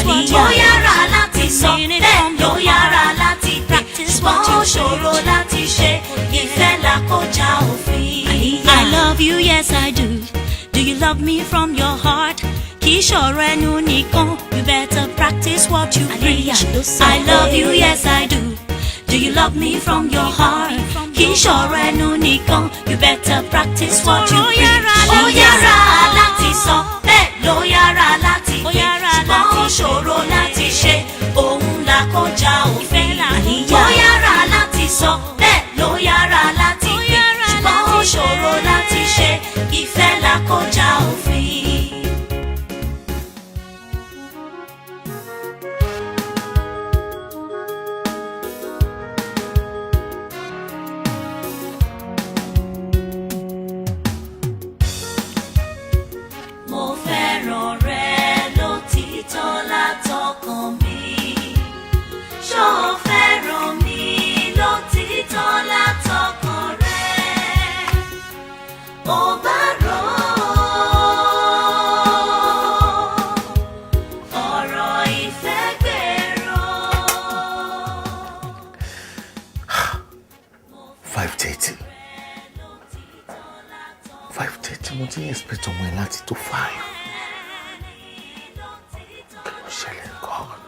Ó yára láti sọ bẹ́ẹ̀ ló yára láti gbé ṣùgbọ́n ó ṣòro láti ṣe ìfẹ́ là kọjá òfin. I love you, yes I do. Do you love me from your heart? Kì í ṣọ̀rọ̀ ẹnu nìkan. You better practice what you preach. I love you, yes I do. Do you love me from your heart? Kì í ṣọ̀rọ̀ ẹnu nìkan. You better practice what you preach. Ó yára láti sọ bẹ́ẹ̀ ló yára láti gbé ṣùgbọ́n ó ṣòro láti ṣe òun là kọjá òfin. Ó yára láti sọ bẹ́ẹ̀ ló yára láti gbé ṣùgbọ́n ó ṣòro láti ṣe ìfẹ́ là kọjá òfin. expect ọmọ ẹ láti tó 5. Kí ló ṣẹlẹ̀ gan-an?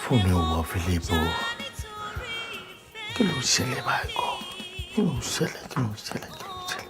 fóònù ẹ̀ wọ available. Kí ló ń ṣẹlẹ̀ báyìí gan? Kí ló ń ṣẹlẹ̀? Kí ló ń ṣẹlẹ̀? Kí ló ń ṣẹlẹ̀?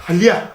Aliyah.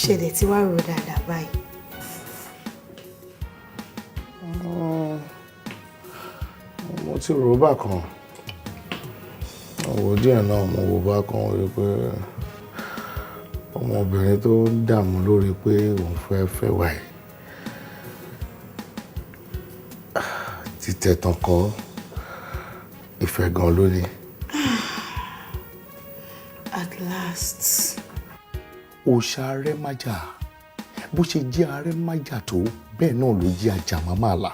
ṣẹlẹ̀ tí wàá rò dáadáa báyìí. Mo ti rò bákan. Owó díẹ̀ náà mo wò bákan rí pé ọmọbìnrin tó ń dààmú lórí pé òun fẹ́ wà yìí. ìtẹ̀tàn kọ́ ìfẹ́ gan lónìí. At last. Òòṣà arẹ́ májà bó ṣe jẹ́ arẹ́ májà tó bẹ́ẹ̀ náà ló jẹ́ ajàmámàlà.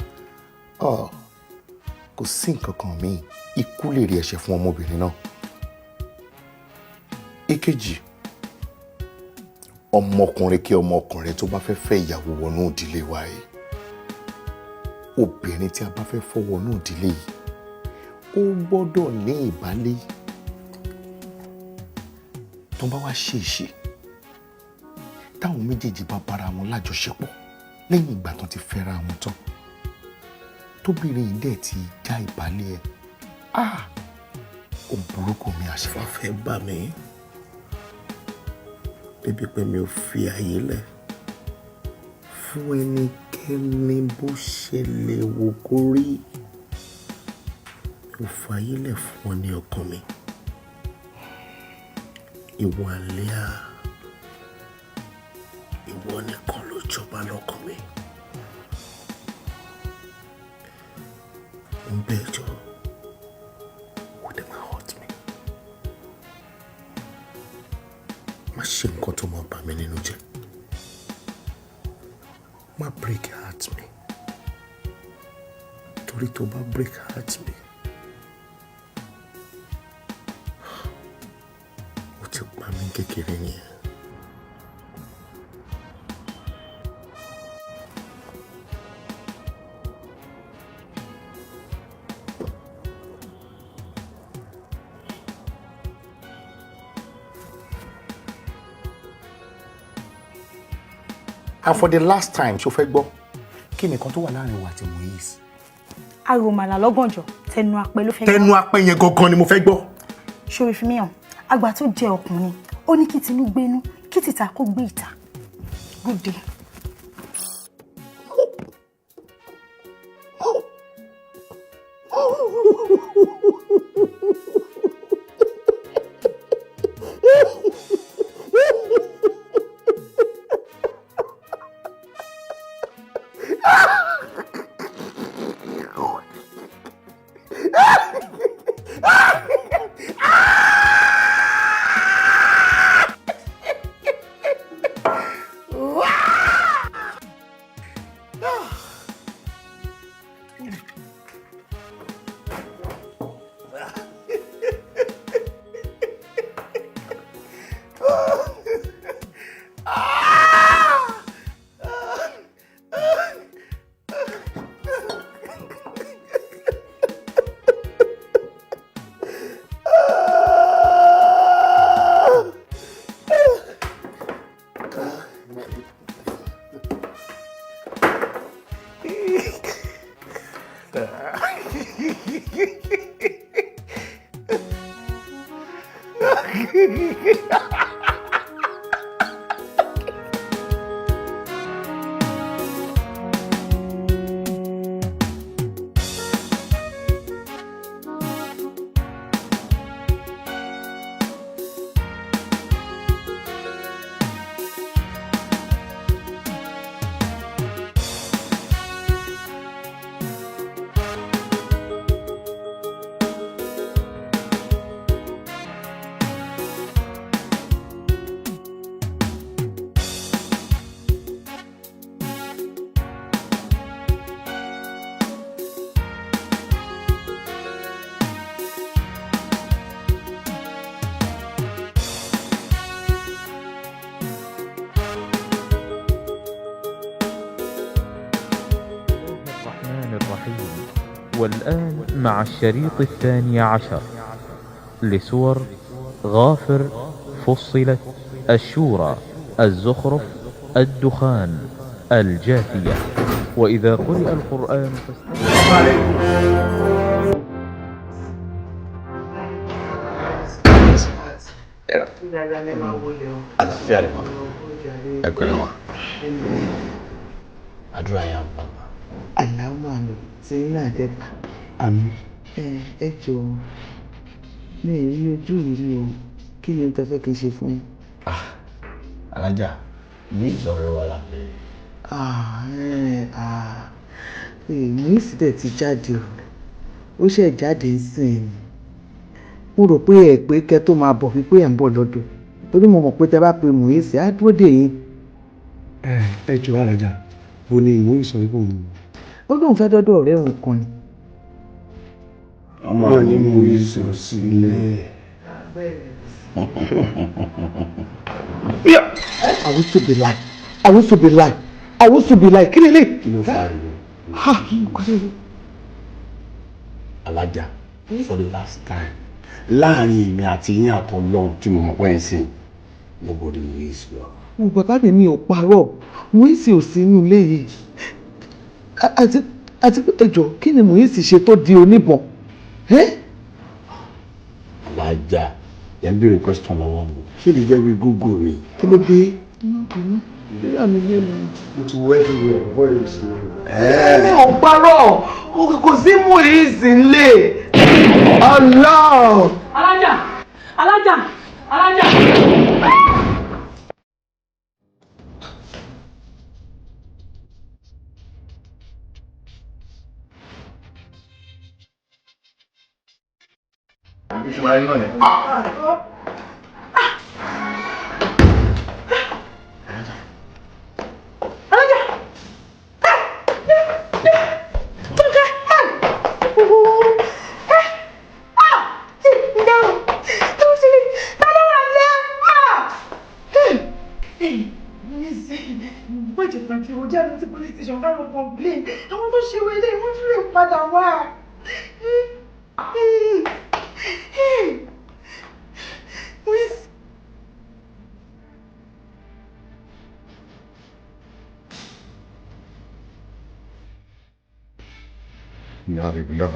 Kò sí nǹkan kan míì ikú lè rí ẹ̀ṣẹ̀ fún ọmọbìnrin náà. Èkejì, ọmọkùnrin kí ọmọkùnrin tó bá fẹ́ fẹ́ ìyàwó wọnú ìdílé wa yìí, obìnrin tí a bá fẹ́ fọ́ wọnú ìdílé yìí ó gbọ́dọ̀ ní ìbálé tó bá wá ṣèṣe táwọn méjèèjì bá bára wọn lájọṣepọ̀ lẹ́yìn ìgbà tó ti fẹ́ra wọn tán tóbìnrin yìí dẹ̀ ti já ìbálé ẹ̀ ó burúkú mi àṣìfàfẹ́ bà mí débi pé mi ò fi àyè lẹ̀ fún ẹnikẹ́ni bó ṣe lè wò kó rí. Mo fàyè lẹ̀ fún ọ ní ọkàn mi. Ìwọ Aliyah, ìwọ nìkan ló jọba lọ́kàn mi. Ń bẹ̀ jọ, ó dẹ̀ máa hurt me. Má ṣe nǹkan tó máa bà mí nínú jẹ́. Má break heart mi. Torí tó bá break heart mi, ó ti pa mí kékeré nìyẹn. And for the last time, ṣó fẹ́ gbọ́ kí nìkan tó wà láàrin wa àti Moise. Aromala lọ́gànjọ́ tẹnu apẹ ló fẹ́ gbọ́. Tẹnu apẹ yẹn gangan ni mo fẹ́ gbọ́. Ṣòro fi mí hàn àgbà tó jẹ ọkùnrin ó ní kí tinú gbénú kí tìta kó gbé ìta. Good day. والآن مع الشريط 12 لسور غافر، فصلت، الشورى، الزخرف، الدخان، الجاثية. وإذا قرئ القرآن àlàáfíà rẹ̀ mọ́ ẹgbẹ̀rún wa àdúrà yẹn bàbá. aláwọ̀ àmì tí ń là dẹ́gbà àmì ẹ jọ ní èyí ojú mi o kí ni tẹ fẹ́ kí n ṣe fún yín. alájà ní ìlọrin wa la bẹ̀rẹ̀. Muisi dẹ̀ ti jáde o. Ó ṣe jáde nísìnyí. Mo rò pé ẹ pé kẹ́ tó máa bọ̀ wípé ẹ̀ ń bọ̀ lọ́dọ̀. Torí mo mọ̀ pé tẹ́ bá pe Muisi á dúró dè yín. Ẹ jọ alájà, bo ni Muisi sọ wípé òun. Ó lóun fẹ́ dọ́dọ̀ ọ̀rẹ́ òun kan ni. Ọmọ ní Muisi ò sí ilé. I wish to be like. I wish to be like. I wish to be like. Kí ni lè? Kí ló fà yìí? Ha! Alájà, for the last time. Láàárín èmi àti yín àtọlọ́run tí mo mọ̀ pé ẹ̀ ń sìn, nobody Muisi lọ. Mo bàbá mi ò parọ́. Muisi ò sí inú ilé yìí. Àti pé ẹjọ́ kí ni Muisi ṣe tó di oníbọn? Alájà, ẹ ń béèrè question lọ́wọ́ mi. Ṣé lè jẹ́ bí Google mi? Kí ló dé? Ìyá mi lé mi. Mo ti wọ everywhere, voice mi. Ẹ ò parọ́. Kò sí Muisi nílé. Allah! Alájà. La ilaha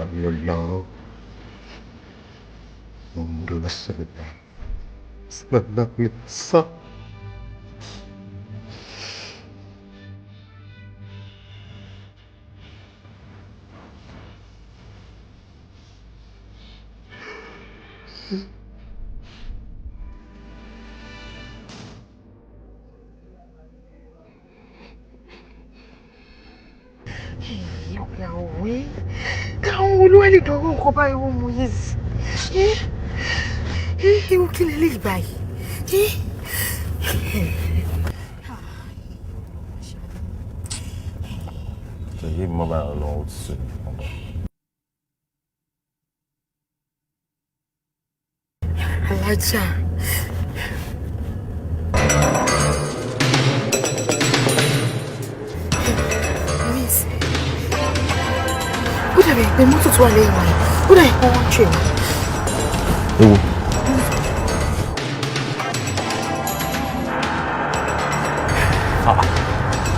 illallah. Muhammad Rasulullah. Sallallahu alaihi wasallam. Àwọn olúwa lè dọ̀rọ̀ nǹkan báyìí wọ́n mú yìí sí. Ewu kí lè lè báyìí. Ṣèyí mo bá lọ ó ti sùn. Alájà. Ó dàbí pé mọ́tò tó wà lẹ́yìn wáyé. Ó dàbí pé wọ́n ń ṣe wá. Ewo.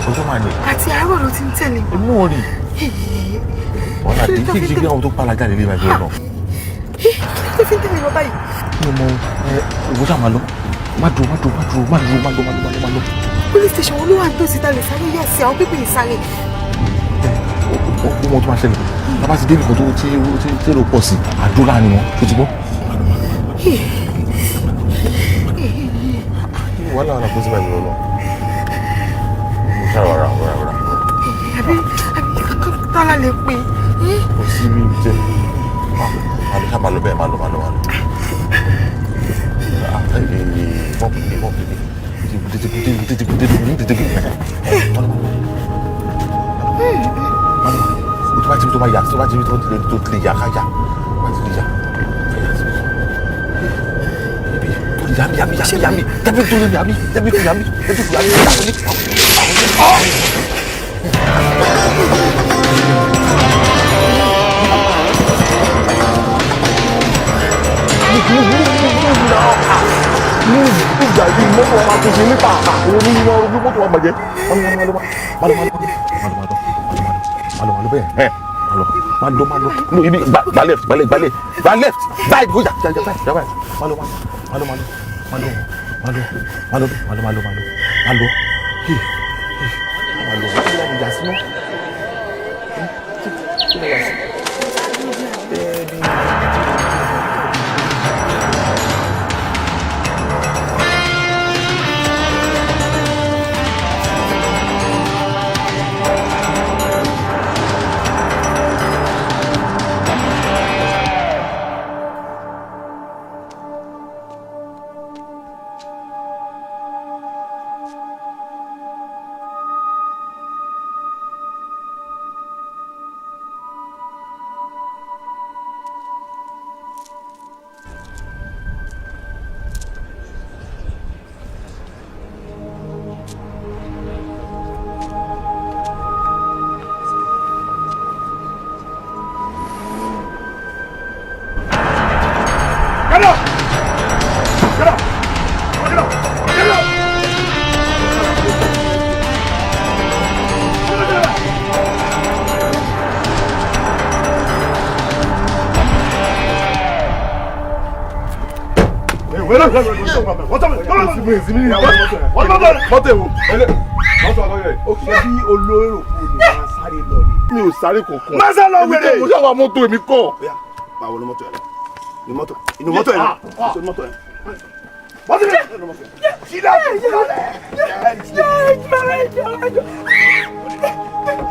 Ojú máa ní. Àti àárọ̀ ló ti ń tẹ̀lé wa. Inú orí. Wọ́n náà kì í ṣe bí àwọn tó pàlà jáde lé báyìí náà. Kí ló fi ń tẹ̀lé wa báyìí? Mi ò mọ ìwọ ṣáà máa lọ. Má lọ. Police station olówó àgbẹ̀ ta lè sáré yẹ̀ sí àwọn pípé ìsáré. Ó mọ tó máa ṣẹlẹ̀. Bàbá ti dé nìkan tó tí èrò pọ̀ sí àdúrà ni wọn tó ti gbọ́. Wàhálà wàhálà kó sí báyìí lọ́lọ́. Mo ṣàrọ̀ ara. Àbí tọ́lá lè pè é. Kò sí bí ibi tẹ́. Àbíká máa lọ bẹ́ẹ̀ máa lọ. Tó bá ti lè yà kájà. No, ibi gba left. Right, go ja. Mi ò sáré kankan. Má sá lọ wèrè. Mo ṣàwọn mọ́tò èmi kọ́. Báwo ni mọ́tò ẹ̀ lọ? Inú mọ́tò ẹ̀ lọ. Mọ́tò ẹ̀ lọ. Ṣídà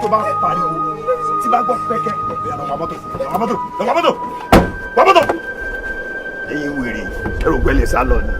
tó bá pariwo tí bá gbọ́ pẹ́kẹ́ lọ́wọ́ mọ́tò. Ẹ̀yin wèrè ẹrù gbẹ́lẹ̀ sá lọ ni.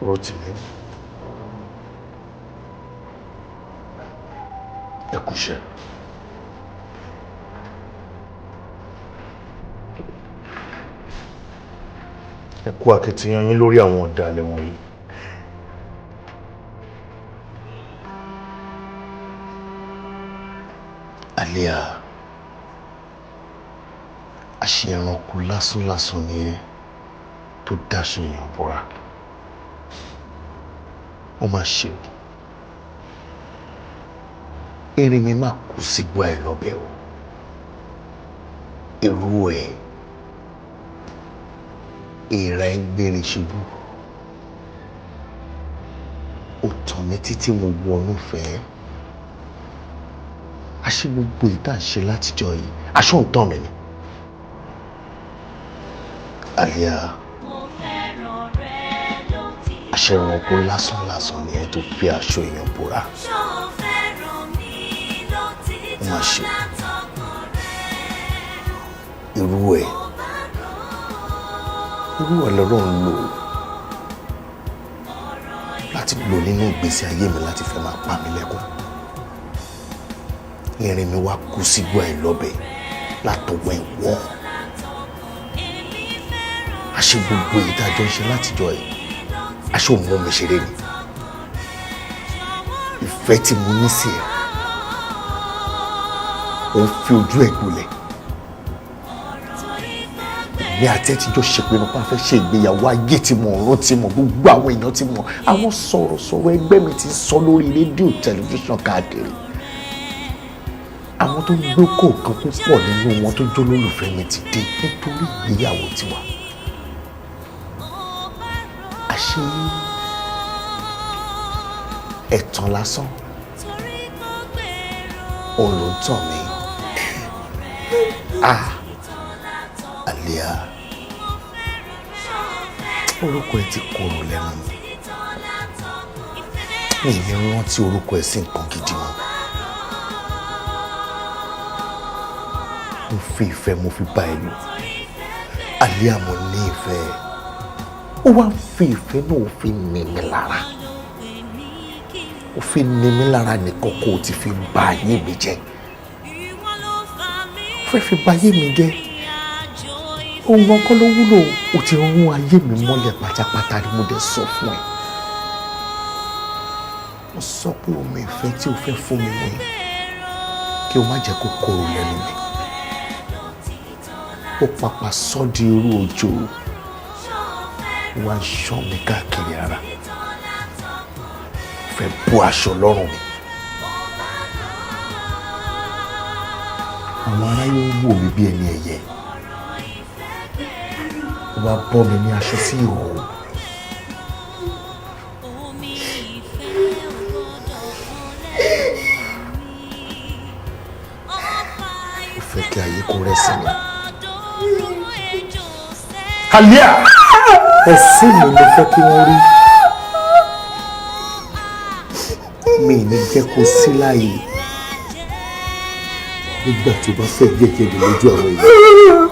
Rotimi, ẹ kúṣẹ́. Ẹ kú akitiyan yín lórí àwọn ọ̀dàlẹ̀ wọ̀nyí. Aliyah, àṣeyẹranko lásánlásán ni ẹ tó dáṣọ èèyàn bọ́ra. Ó máa ṣe o. Erin mi máa kú sígbó ẹ lọ́bẹ̀ o. Irú ẹ̀ èèrà ẹ gbérin ṣubú. Ó tàn mí títí mo wọnú fẹ́. Àṣé gbogbo ìta ṣe látijọ́ yìí aṣọ ń tàn mí ni. Aliyah, àṣẹranko lásánlásán ni ẹ tó fi aṣọ èèyàn bóra. Ó máa ṣe irú ẹ̀ lọ́rọ̀ ń lò láti lò nínú ìgbésí ayé mi láti fẹ́ máa pa mí lẹ́kún. Irin mi wá kú sígbó ẹ̀ lọ́bẹ̀ látọwọ́ ẹ̀wọ́. Àṣé gbogbo ìdájọ́ ń ṣe látijọ́ yìí aṣọ òun mi ṣeré ni. Ìfẹ́ tí mo ní sí ẹ ò ń fi ojú ẹ̀ gbolẹ̀. Èmi àti ẹ ti jọ ṣèpinnu pa fẹ́ ṣe ìgbéyàwó ayé tí mo rán tí mo gbogbo àwọn èèyàn tí mo àwọn sọ̀rọ̀sọ̀rọ̀ ẹgbẹ́ mi ti sọ lórí rédíò tẹlifíṣàn káàkiri. Àwọn tó ń gbé kọ̀ọ̀kan púpọ̀ nínú wọn tó jó lólùfẹ́ mi ti dé nítorí ìgbéyàwó tiwa. Àṣé ẹ̀tàn lásán òun ló ń tàn mí. Aliyah, orúkọ ẹ ti korò lẹ́nu mi. Mi ì ní rántí orúkọ ẹ sí nǹkan gidi mọ́. Mo fi ìfẹ́ mo fi bá ẹ lò. Aliyah, mo ní ìfẹ́ ẹ. Ó wá fi ìfẹ́ náà ó fi ní mi lára. Ó fi ní mi lára nìkan kó o ti fi bà ayé mi jẹ́. Ó fẹ́ fi bà ayé mi jẹ́. Ohun ọkọ ló wúlò, ó ti rún ayé mi mọ́lẹ̀ pátápátá ni mo dẹ̀ sọ fún ẹ. Mo sọ pé omi ìfẹ́ tí o fẹ́ fún mi wọ̀nyí kí o má jẹ́ kó korò lẹ́nu mi. Ó pàpà sọ di irú òjò wá ń ṣán mi káàkiri ara. Fẹ́ bó aṣọ lọ́rùn mi. Àwọn aráyé ń wò mí bí ẹni ẹ̀yẹ. Ó wá bọ́ mi ní aṣọ sí ìhòòhò. Ó fẹ́ kí ìgbé ayé kó rẹ̀ sí mi. Aliyah ẹ̀sìn mi ló fẹ́ kí wọ́n rí. Mi ní jẹ́ kó sí láàyè nígbà tí o bá fẹ́ jẹ́jẹ́ mi lójú àwọn èèyàn.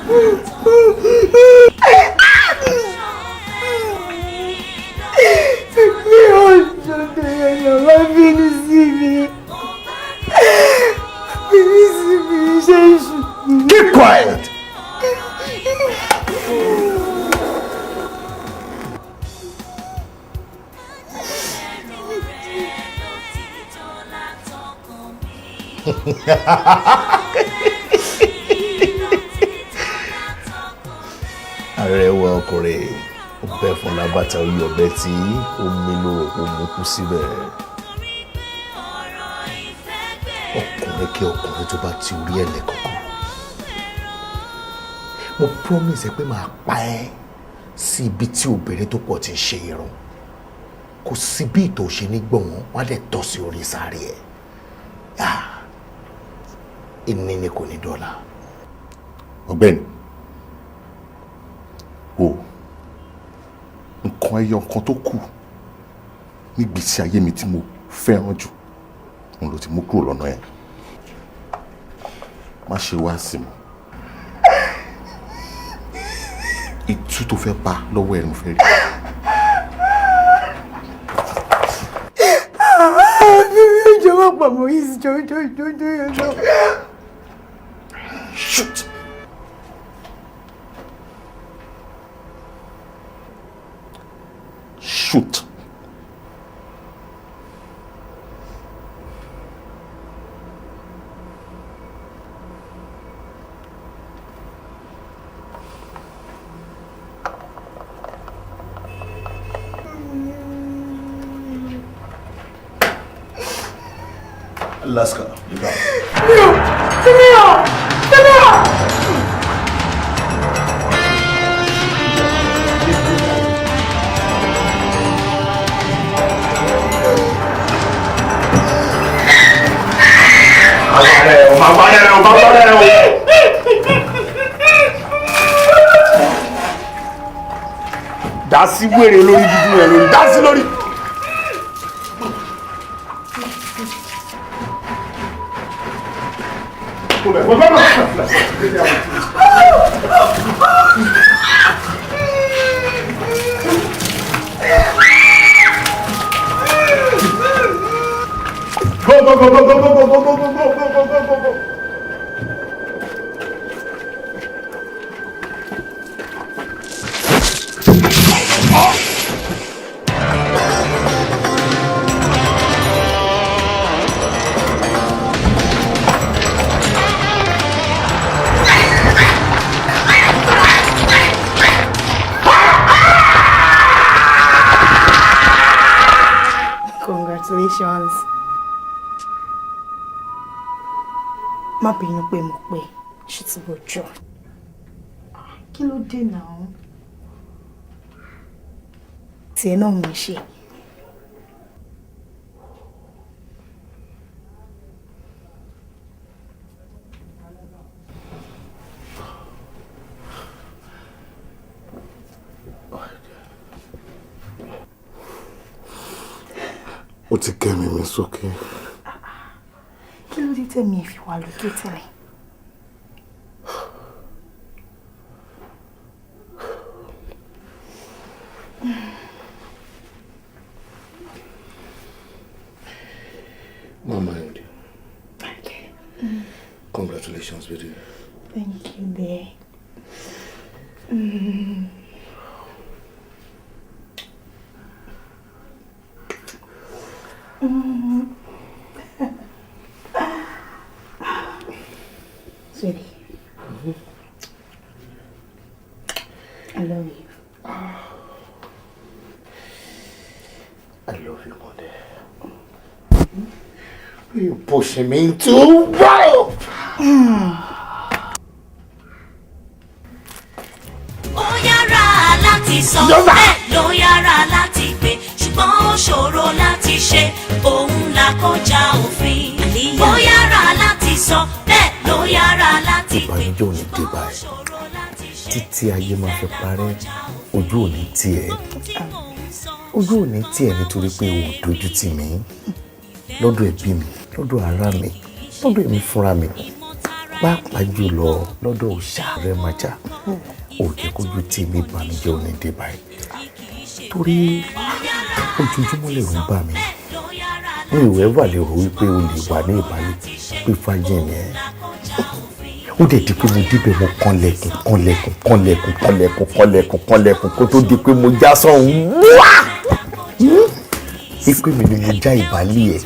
Mi ò jọ̀dọ̀ ẹ̀yàn wá bínú sí mi. Bínú sí mi ṣe é ṣù. Keep quiet. Arẹwà ọkùnrin ó bẹ́ fún lábàtà oyè ọ̀bẹ tí ó mi lóró kó mú kú síbẹ̀. Ọkùnrin kí ọkùnrin tó bá ti orí ẹ̀ lẹ́kọ̀ọ̀kan. Mo promise pé màá pa ẹ́ sí ibi tí obìnrin tó pọ̀ ti ń ṣe irun. Kò sí bí ìtò ṣe ní gbọ̀n wọn, wọ́n á dẹ̀ tọ́ sí orí sáré ẹ̀. Ìní ni kò ní dọ́là. Ọ̀gbẹ́ni, nǹkan ẹyọ nǹkan tó kù nígbésí ayé mi tí mo fẹ́ràn jù òun ló ti mú kúrò lọ́nà ẹ̀. Má ṣe wá sí mi. Ìtú tó fẹ́ pa lọ́wọ́ ẹ̀ ni mo fẹ́ rí. Ìjọba pàmò yìí sí jọjọ. Shoot. Shoot. Alaska, you got it. Come here! Dá sí wèrè lórí dúdú rẹ̀ lórí, dá sí lórí. Go. Congratulations. Má bínú pé mo pè ṣe ti bọjọ. Kí ló dé náà? Tiẹ̀ náà mo ṣe. Ó ti kẹ́mi mi sókè. Kí ló dé tẹ̀mí fi wà lókè tẹ́lẹ̀? No mind. Okay. Congratulations, baby. Thank you, babe. Sweetie. I love you. I love you more there. You pushing me too wild. Ó yára láti sọ bẹ́ẹ̀ ló yára láti gbé ṣùgbọ́n ó ṣòro láti ṣe òun là kọjá òfin. Ó yára láti sọ bẹ́ẹ̀ ló yára láti pé ìbànújẹ́ ò ní dé báyìí títí ayé máa fi parẹ́ ojú ò ní tiẹ̀ ojú ò ní tiẹ̀ nítorí pé o dojú tì mí lọ́dọ̀ ẹbí mi lọ́dọ̀ ará mi lọ́dọ̀ èmi fúnra mi pàápàá jùlọ lọ́dọ̀ òòṣà rẹ májà ò jẹ́ kójú tì mí ìbànújẹ́ ò ní dé báyìí torí ojoojúmọ́ lè rú bà mí mi ò ẹ́wà lè rò wípé o lè wà ní ìbálẹ̀ pé fáyé ni ẹ́ ó dẹ̀ di pé mo débẹ̀ mo kànlẹ̀kùn kó tó di pé mo já sọ́hún wá ìpè mi ni mo já ìbálẹ̀ ẹ̀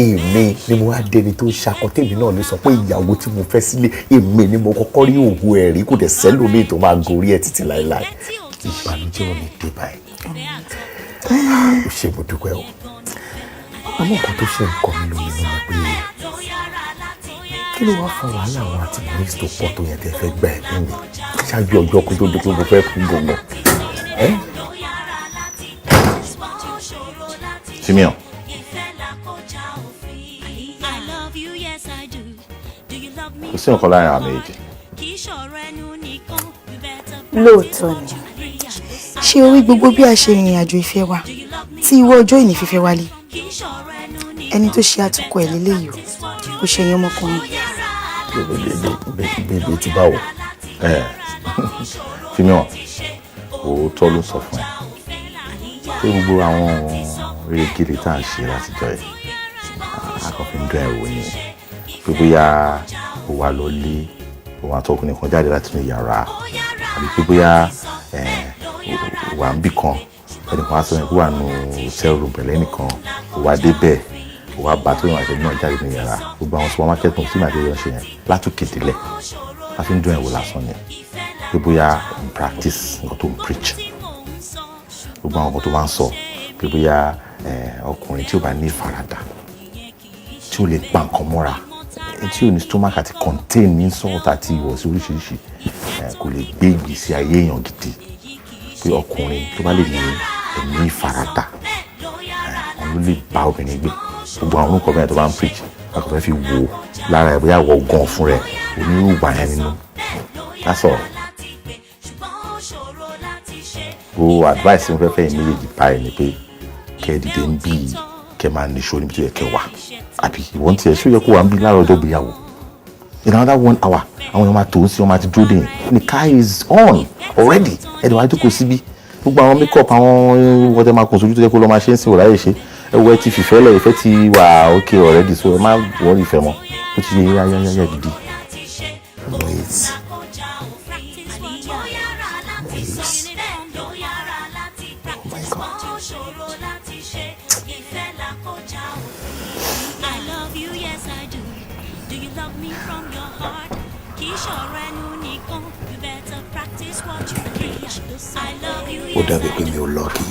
èmi ni mo wá dẹni tó ṣakọ tèmi náà lè sọ pé ìyàwó tí mo fẹ́ sílé èmi ni mo kọ́kọ́ rí òwú ẹ̀ rí kò dẹ̀ sẹ́lòmíì tó máa gorí ẹ̀ títí láéláé ìbànújẹ́ ò ní dé báyìí ó ṣe mo dúpẹ́ o àmọ́ nǹkan tó ṣe nǹkan mi lómi náà pé kí ló wá fa wàhálà àwọn àti maurice tó pọ̀ tó yẹn tẹ́ fẹ́ gba ẹ̀mí mi ṣáájú ọjọ́ kó tó di pé mo fẹ́ kú gbọ̀ngàn ẹ́. Simeon. Kò sí nǹkan láàrin àwọn méjì. lóòótọ́ ni ṣé orí gbogbo bí a ṣe rìnrìn àjò ìfẹ́ wa tí ìwọ ọjọ́ ìní fífẹ́ wálé ẹni tó ṣe àtúkọ̀ ẹ̀ lélẹ́yìí ó ṣe ẹ̀yìn ọmọkùnrin. bèbè ti bá wò. Simeon òótọ́ ló sọ fún ẹ pé gbogbo àwọn régélé tá à ń ṣe látijọ́ ẹ̀ akọ̀fin dún ẹ̀ wò ni pé bóyá ó wà lọ́lé òun àtọkùnrin kan jáde láti inú yàrá àbí pé bóyá wà ń bì kan ẹnìkan á sọ yẹn kó wà nù sẹ́rù bẹ̀lẹ́ nìkan ó wá débẹ̀ ó wá bá tó yàn àṣẹ náà jáde nínú yàrá gbogbo àwọn supermarket tó ń sí nàìjíríà ṣe yẹn látòkè délẹ̀ a fi ń dún ẹ̀ wò lásán yẹn pé bóyá in practice nǹkan tó ń preach gbogbo àwọn nǹkan tó máa ń sọ pé bóyá ọkùnrin tí ó bá ní ìfaradà tí ó lè pa nǹkan mọ́ra tí ò ní stomach àti contain insult àti ìwọ̀sí oríṣiríṣi kò lè gbé ìgbésí ayé èèyàn gidi pé ọkùnrin tó bá lè ní ẹ̀mí ìfaradà wọn ló lè bá obìnrin gbé gbogbo àwọn orúkọ bẹ́ẹ̀ tó bá ń preach wọn kò fẹ́ fi wò lára ẹ̀ bóyá wọ̀ gan fún rẹ̀ onírúurú yẹn nínú that's all. o advice mo fẹ́ fẹ́ yín méjèèjì báyìí ni pé kẹ́ ẹ dìde ń bí kẹ́ ẹ máa níṣó níbi tó yẹ kẹ́ ẹ wà àbí ìwọ́n tiẹ̀ ṣó yẹ kó wà ń bí láàárọ̀ ọjọ́ ìgbéyàwó in another 1 hour àwọn èèyàn máa tó ń sí wọn máa ti dúró dé yẹn the car is on already ẹ̀dùn wájú kò síbí gbogbo àwọn make-up àwọn wọ́n tẹ́ máa kùn sójú tó yẹ kó lọ́ máa ṣe ń sìn wò láyè ṣe ẹ wọ ẹ ti fìfẹ́ lẹ̀ ìfẹ́ ti wà okay already so ẹ má wọ́n ìfẹ́ mọ́ ó ti yẹ yáyáyá gidi. ó dàbí pé mi ò lọ́ọ̀kì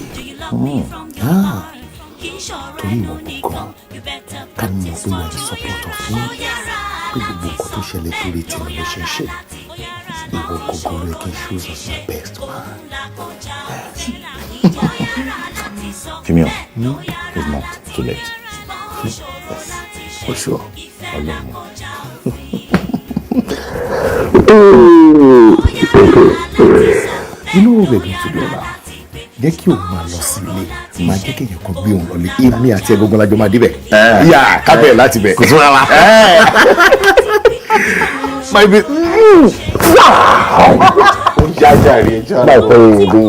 torí ìwọ gan ká ní mo pé wà ní support of me pé gbogbo nǹkan tó ṣẹlẹ̀ torí tèmi ló ṣe ń ṣe ìwọ gbogbo ló yẹ kí n choose as my best man. Simeon, it's not too late. Yes, for sure. Ọlọ́run. You know what we're going to do now? Jẹ́ kí òun máa lọ sí ilé máa jẹ́ kéèyàn kan gbé òun lọlé èmi àti ẹgbẹ́gbọ́n lájọ máa débẹ̀. Yà kábẹ̀ láti bẹ̀. Kò tún rárá. My baby. Ó jájà rí ẹjọ́ àná. Báyìí pẹ́ yìí bí.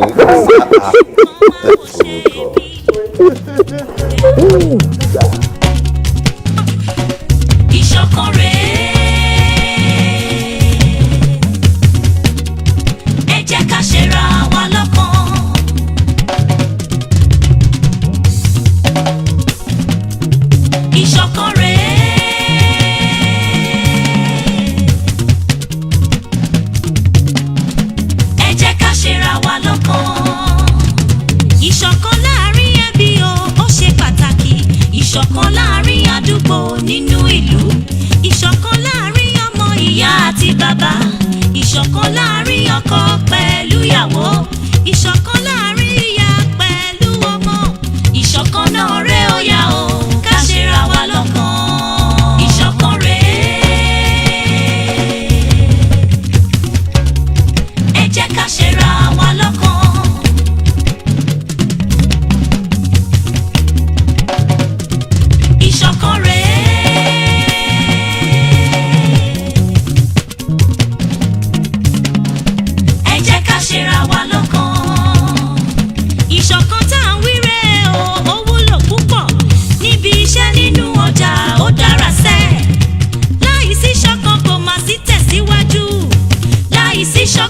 Ìṣọ̀kan rèé. Ẹ jẹ́ ká ṣera wa lọ́kan. Ìṣọ̀kan rèé. Ẹ jẹ́ ká ṣera wa lọ́kan. Ìṣọ̀kan láàrin ẹbí ó ṣe pàtàkì. Ìṣọ̀kan láàrin àdúgbò nínú ìlú. Ìṣọ̀kan láàrin ọmọ ìyá àti bàbá. Ìṣọ̀kan láàrin ọkọ pẹ̀lú ìyàwó. Ìṣọ̀kan láàrin ìyá pẹ̀lú ọmọ. Ìṣọ̀kan náà rẹ̀ ó yá o ká ṣera wa lọ́kan. Ìṣọ̀kan rèé.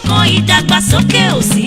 kan ìdàgbàsókè ò sí